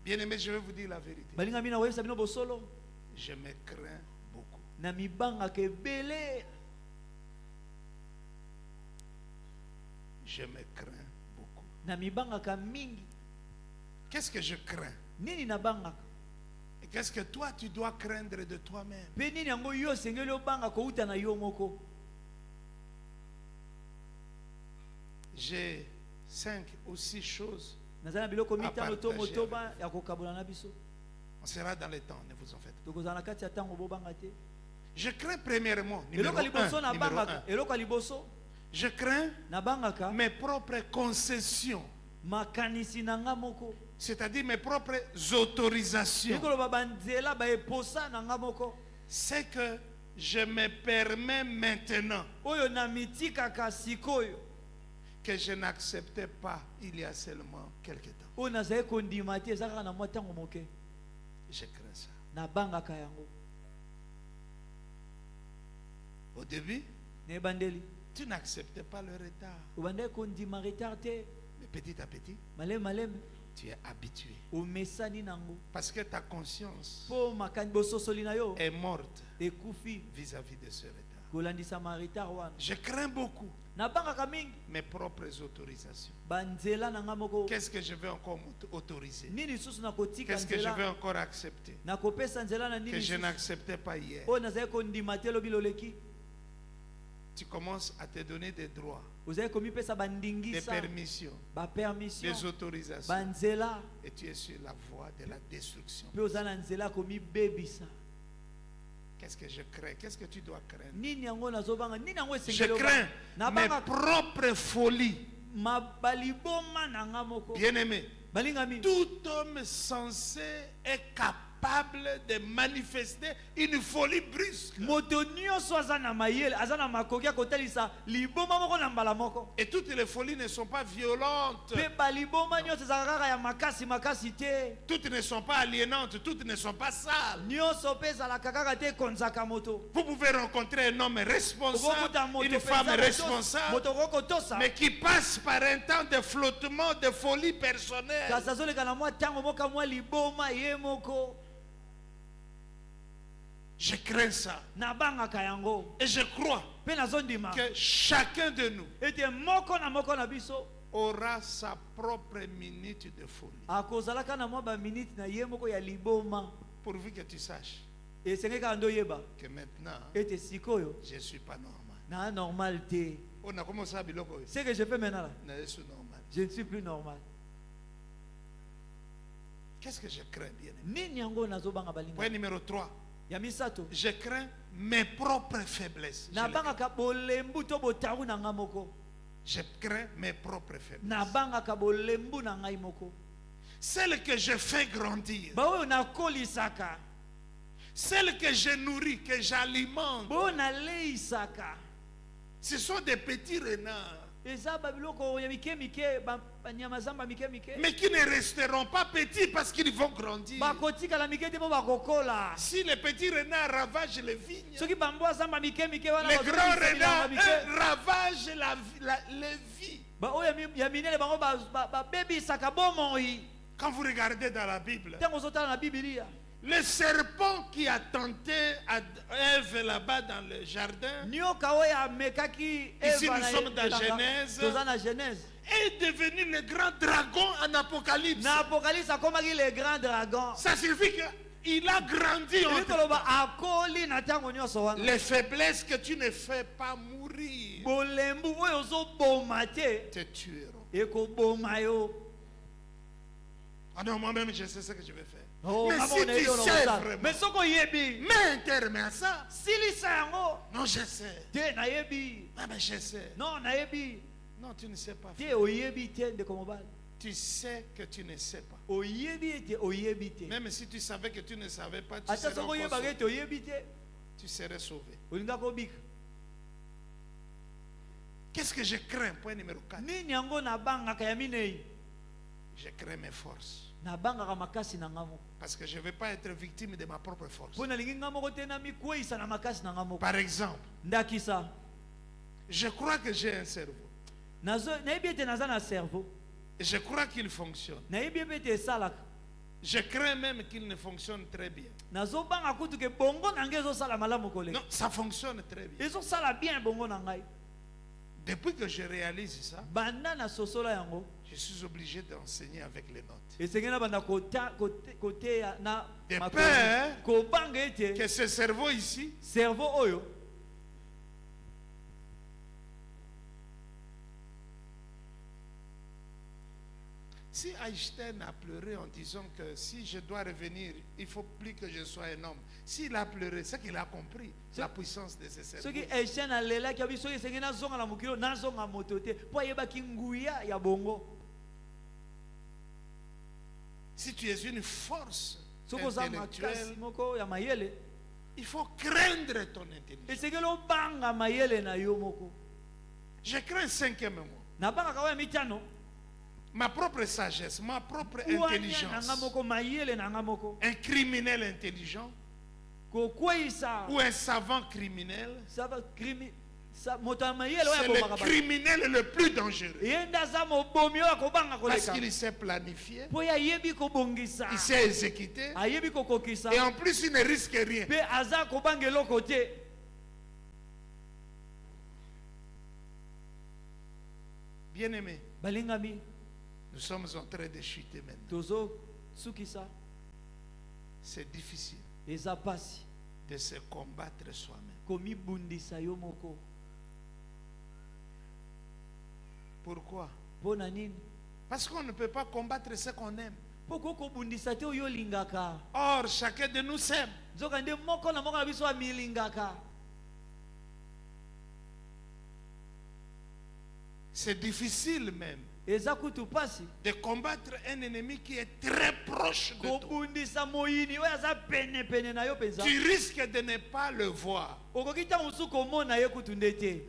Bien-aimé, je vais vous dire la vérité. Je me crains beaucoup. Je me crains beaucoup. Qu'est-ce que je crains? Et qu'est-ce que toi tu dois craindre de toi-même? J'ai 5 ou 6 choses à partager. On sera dans les temps, ne vous en faites pas. Je crains premièrement, numéro 1, je crains mes propres concessions, c'est-à-dire mes propres autorisations. C'est que je me permets maintenant que je n'acceptais pas il y a seulement quelques temps. Je crains ça. Au début, tu n'acceptais pas le retard. Mais petit à petit, tu es habitué. Parce que ta conscience est morte vis-à-vis de ce retard. Je crains beaucoup mes propres autorisations. Qu'est-ce que je vais encore autoriser? Qu'est-ce que je vais encore accepter que je n'acceptais pas hier? Tu commences à te donner des droits, des permissions, des autorisations, et tu es sur la voie de la destruction. Qu'est-ce que je crains? Qu'est-ce que tu dois craindre? Je crains mes propres folies. Bien-aimé, tout homme censé est capable de manifester une folie brusque. Et toutes les folies ne sont pas violentes. Toutes ne sont pas aliénantes. Toutes ne sont pas sales. Vous pouvez rencontrer un homme responsable, une femme responsable, mais qui passe par un temps de flottement, de folie personnelle. Je crains ça. Et je crois que chacun de nous aura sa propre minute de folie. Pourvu que tu saches que maintenant, je ne suis pas normal. Ce que je fais maintenant, je ne suis plus normal. Qu'est-ce que je crains bien? Point numéro 3. Je crains mes propres faiblesses. Je crains mes propres faiblesses. Celles que je fais grandir, celles que je nourris, que j'alimente, ce sont des petits renards, mais qui ne resteront pas petits parce qu'ils vont grandir. Si les petits renards ravagent les vignes, les grands renards ravagent les vies. Quand vous regardez dans la Bible, le serpent qui a tenté Ève là-bas dans le jardin, ici nous sommes dans Genèse, est devenu le grand dragon en Apocalypse. Ça signifie qu'il a grandi en toi. Les faiblesses que tu ne fais pas mourir te tueront. Ah non, moi-même je sais ce que je vais faire. Mais si tu sais vraiment, mets un terme à ça. Non, je sais. Ah, mais je sais. Non, tu ne sais pas. Tu sais que tu ne sais pas. Même si tu savais que tu ne savais pas, tu serais sauvé. Tu serais sauvé. Qu'est-ce que je crains? Point numéro 4. Je crains mes forces. Parce que je ne veux pas être victime de ma propre force. Par exemple, je crois que j'ai un cerveau. Et je crois qu'il fonctionne. Je crains même qu'il ne fonctionne très bien. Non, ça fonctionne très bien. Depuis que je réalise ça, je suis obligé d'enseigner avec les notes. De peur que ce cerveau ici, si Einstein a pleuré en disant que si je dois revenir, il ne faut plus que je sois un homme. S'il a pleuré, c'est qu'il a compris la puissance de ce cerveau. Si tu es une force intellectuelle, il faut craindre ton intelligence. Je crains 5e mois. Ma propre sagesse, ma propre intelligence. Un criminel intelligent ou un savant criminel, c'est le criminel le plus dangereux. Parce qu'il s'est planifié, il s'est exécuté, et en plus il ne risque rien. Bien-aimé, nous sommes en train de chuter maintenant. C'est difficile de se combattre soi-même. Pourquoi? Parce qu'on ne peut pas combattre ce qu'on aime. Or, chacun de nous s'aime. C'est difficile même de combattre un ennemi qui est très proche de toi. Tu risques de ne pas le voir.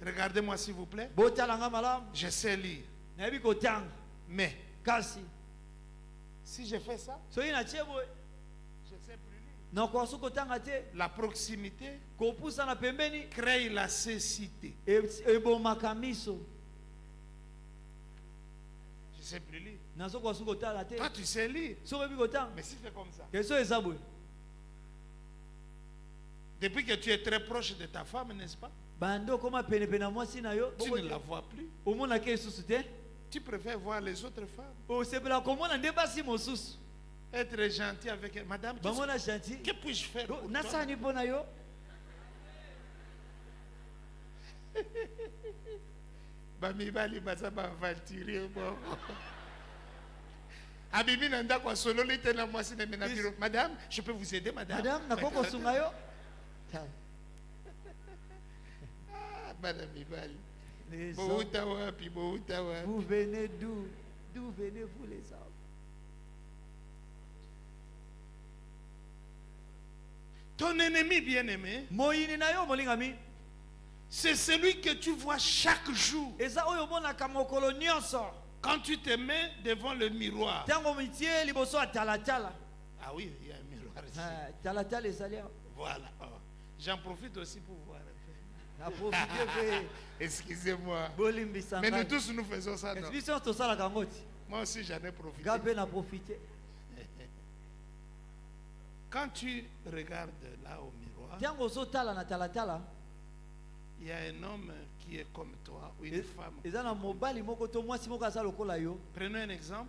Regardez-moi s'il vous plaît. Je sais lire. Mais si je fais ça, je ne sais plus lire. La proximité crée la cécité. Je ne sais plus lire. Toi, tu sais lire. Mais si c'est comme ça. Depuis que tu es très proche de ta femme, n'est-ce pas? Tu ne la vois plus. Tu préfères voir les autres femmes. Être gentil avec elle. Madame, que puis-je faire pour toi? Madame, je peux vous aider, madame? Madame Ibali. Vous venez d'où? D'où venez-vous les hommes? Ton ennemi bien-aimé, c'est celui que tu vois chaque jour. Quand tu te mets devant le miroir. Ah oui, il y a un miroir ici. Voilà. Oh. J'en profite aussi pour voir. Excusez-moi. Mais nous tous nous faisons ça. Non? Moi aussi j'en ai profité. Quand tu regardes là au miroir, il y a un homme qui est comme toi ou une femme. Prenons un exemple.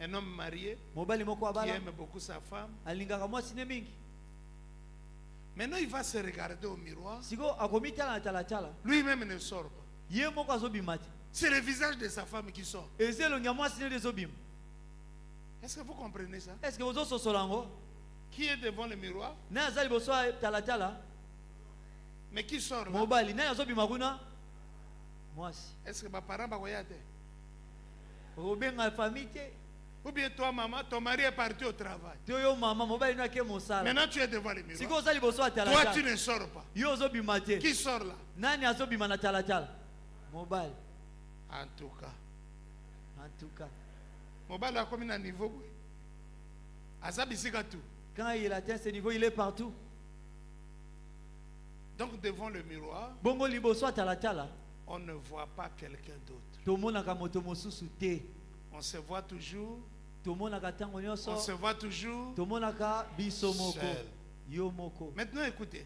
Un homme marié qui aime beaucoup sa femme. Maintenant il va se regarder au miroir. Lui-même ne sort pas. C'est le visage de sa femme qui sort. Est-ce que vous comprenez ça? Qui est devant le miroir? Mais qui sort là? Est-ce que ma parent va voyager? Ou bien toi, maman, ton mari est parti au travail. Maintenant tu es devant le miroir. Toi tu ne sors pas. Qui sort là? En tout cas. Mobile a combien de niveau? Quand il atteint ce niveau, il est partout. Donc devant le miroir, on ne voit pas quelqu'un d'autre. On se voit toujours. On se voit toujours seul. Maintenant écoutez.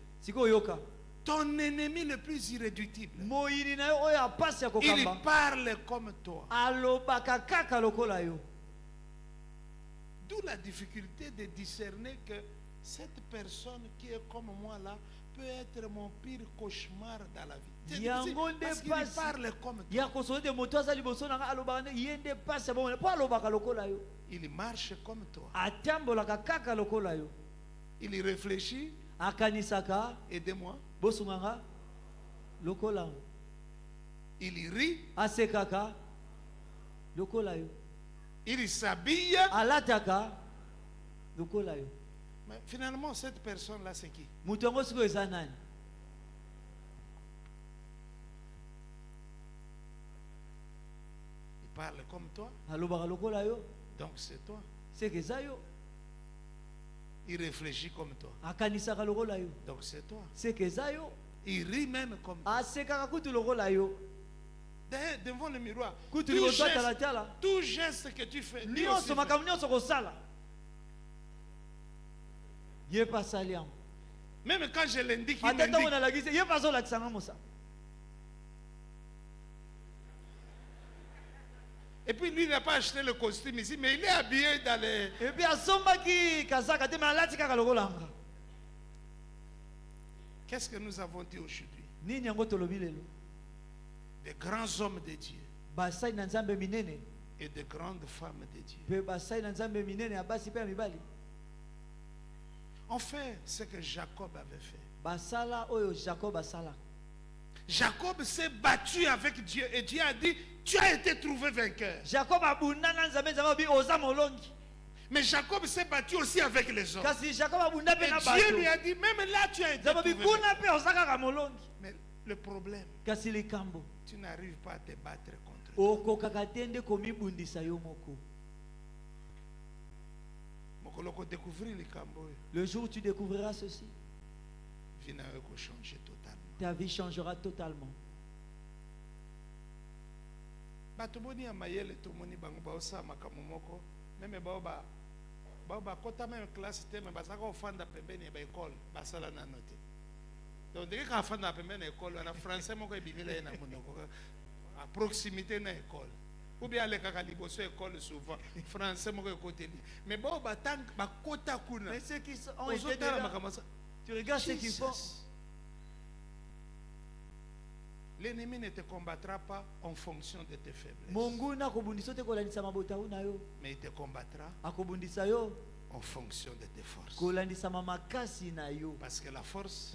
Ton ennemi le plus irréductible, il parle comme toi. D'où la difficulté de discerner que cette personne qui est comme moi là peut être mon pire cauchemar dans la vie. Parce qu'il parle comme toi. Il marche comme toi. Il réfléchit. Aidez-moi. Il rit. Il s'habille. Mais finalement, cette personne-là, c'est qui? Il parle comme toi. Donc c'est toi. Il réfléchit comme toi. Donc c'est toi. Il rit même comme toi. Devant le miroir, tout geste que tu fais, lui aussi fait. Même quand je l'indique, il m'indique. Et puis lui n'a pas acheté le costume ici, mais il est habillé dans les... Qu'est-ce que nous avons dit aujourd'hui? Des grands hommes de Dieu et de grandes femmes de Dieu ont fait ce que Jacob avait fait. Jacob s'est battu avec Dieu et Dieu a dit, tu as été trouvé vainqueur. Mais Jacob s'est battu aussi avec les hommes. Et Dieu lui a dit, même là tu as été trouvé vainqueur. Mais le problème, tu n'arrives pas à te battre contre eux. Le jour où tu découvriras ceci, ta vie changera totalement. À proximité de l'école. Ou bien les cacalibosso école souvent français mon côté. Mais bon batang ba kota kuna. Mais ceux qui ont été là, tu regardes ce qu'ils font. L'ennemi ne te combattra pas en fonction de tes faiblesses. Mais il te combattra en fonction de tes forces. Parce que la force,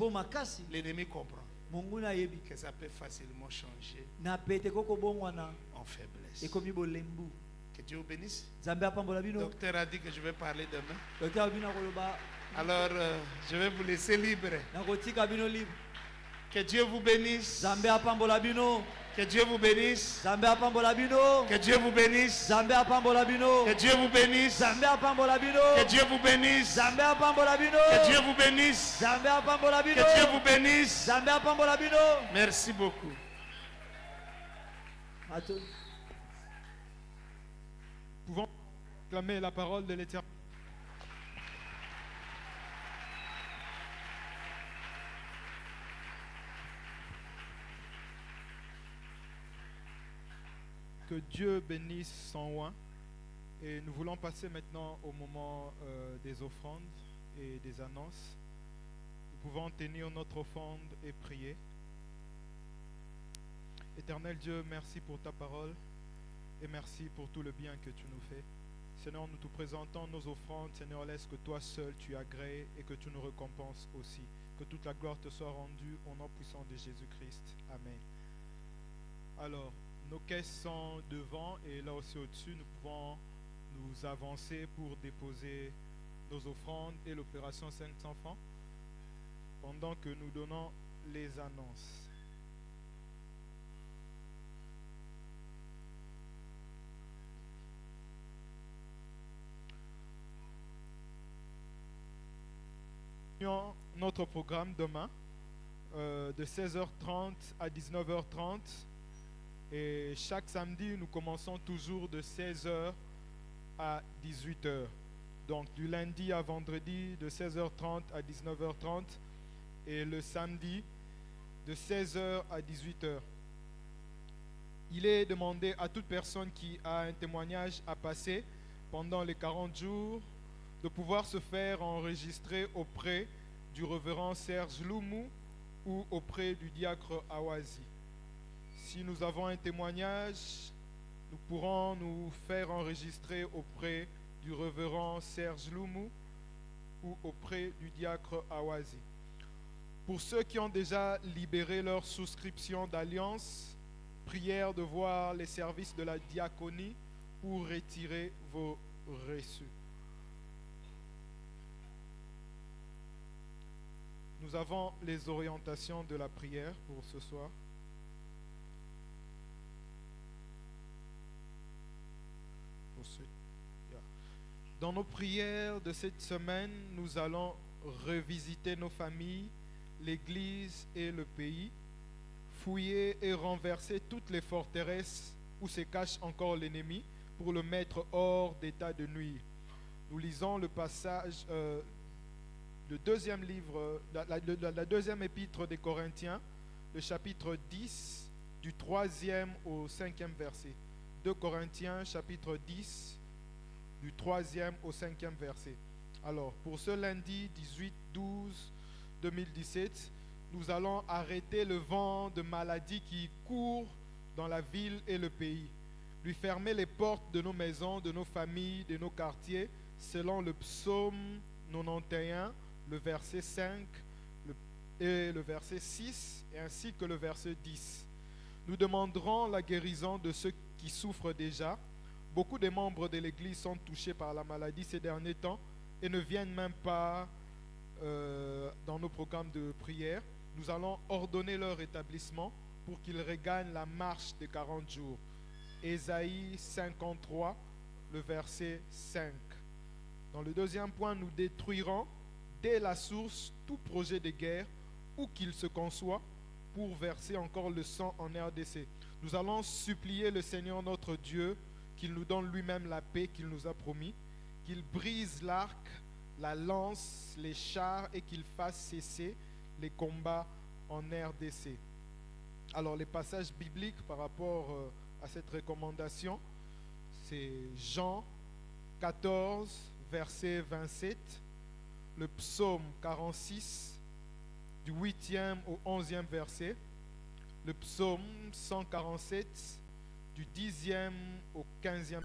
l'ennemi comprend que ça peut facilement changer en faiblesse. Que Dieu vous bénisse. Le docteur a dit que je vais parler demain. Alors, je vais vous laisser libre. Que Dieu vous bénisse. Que Dieu vous bénisse. Que Dieu vous bénisse. Que Dieu vous bénisse. Que Dieu vous bénisse. Que Dieu vous bénisse. Que Dieu vous bénisse. Merci beaucoup. Pouvons clamer la parole de l'Éternel. Que Dieu bénisse son oint. Et nous voulons passer maintenant au moment des offrandes et des annonces. Nous pouvons tenir notre offrande et prier. Éternel Dieu, merci pour ta parole et merci pour tout le bien que tu nous fais. Seigneur, nous te présentons nos offrandes. Seigneur, laisse que toi seul tu agrées et que tu nous récompenses aussi. Que toute la gloire te soit rendue au nom puissant de Jésus-Christ. Amen. Alors, nos caisses sont devant et là aussi au-dessus, nous pouvons nous avancer pour déposer nos offrandes et l'opération 500 francs pendant que nous donnons les annonces. Notre programme demain de 16h30 à 19h30 et chaque samedi nous commençons toujours de 16h à 18h, donc du lundi à vendredi de 16h30 à 19h30 et le samedi de 16h à 18h. Il est demandé à toute personne qui a un témoignage à passer pendant les 40 jours de pouvoir se faire enregistrer auprès du révérend Serge Loumou ou auprès du diacre Awazi. Si nous avons un témoignage, nous pourrons nous faire enregistrer auprès du révérend Serge Loumou ou auprès du diacre Awazi. Pour ceux qui ont déjà libéré leur souscription d'alliance, prière de voir les services de la diaconie pour retirer vos reçus. Nous avons les orientations de la prière pour ce soir. Dans nos prières de cette semaine, nous allons revisiter nos familles, l'Église et le pays, fouiller et renverser toutes les forteresses où se cache encore l'ennemi pour le mettre hors d'état de nuire. Nous lisons le passage, le deuxième livre, la deuxième épître des Corinthiens, le chapitre 10, du 3e au 5e verset. 2 Corinthiens, chapitre 10, du 3e au 5e verset. Alors, pour ce lundi 18-12-2017, nous allons arrêter le vent de maladie qui court dans la ville et le pays, lui fermer les portes de nos maisons, de nos familles, de nos quartiers, selon le psaume 91, le verset 5 et le verset 6, et ainsi que le verset 10. Nous demanderons la guérison de ceux qui souffrent déjà. Beaucoup de membres de l'Église sont touchés par la maladie ces derniers temps et ne viennent même pas dans nos programmes de prière. Nous allons ordonner leur rétablissement pour qu'ils regagnent la marche de 40 jours. Ésaïe 53, le verset 5. Dans le deuxième point, nous détruirons dès la source tout projet de guerre, où qu'il se conçoit, pour verser encore le sang en RDC. Nous allons supplier le Seigneur notre Dieu qu'il nous donne lui-même la paix qu'il nous a promis, qu'il brise l'arc, la lance, les chars et qu'il fasse cesser les combats en RDC. Alors les passages bibliques par rapport à cette recommandation, c'est Jean 14, verset 27, le psaume 46, du 8e au 11e verset, le psaume 147, du 10e au 15e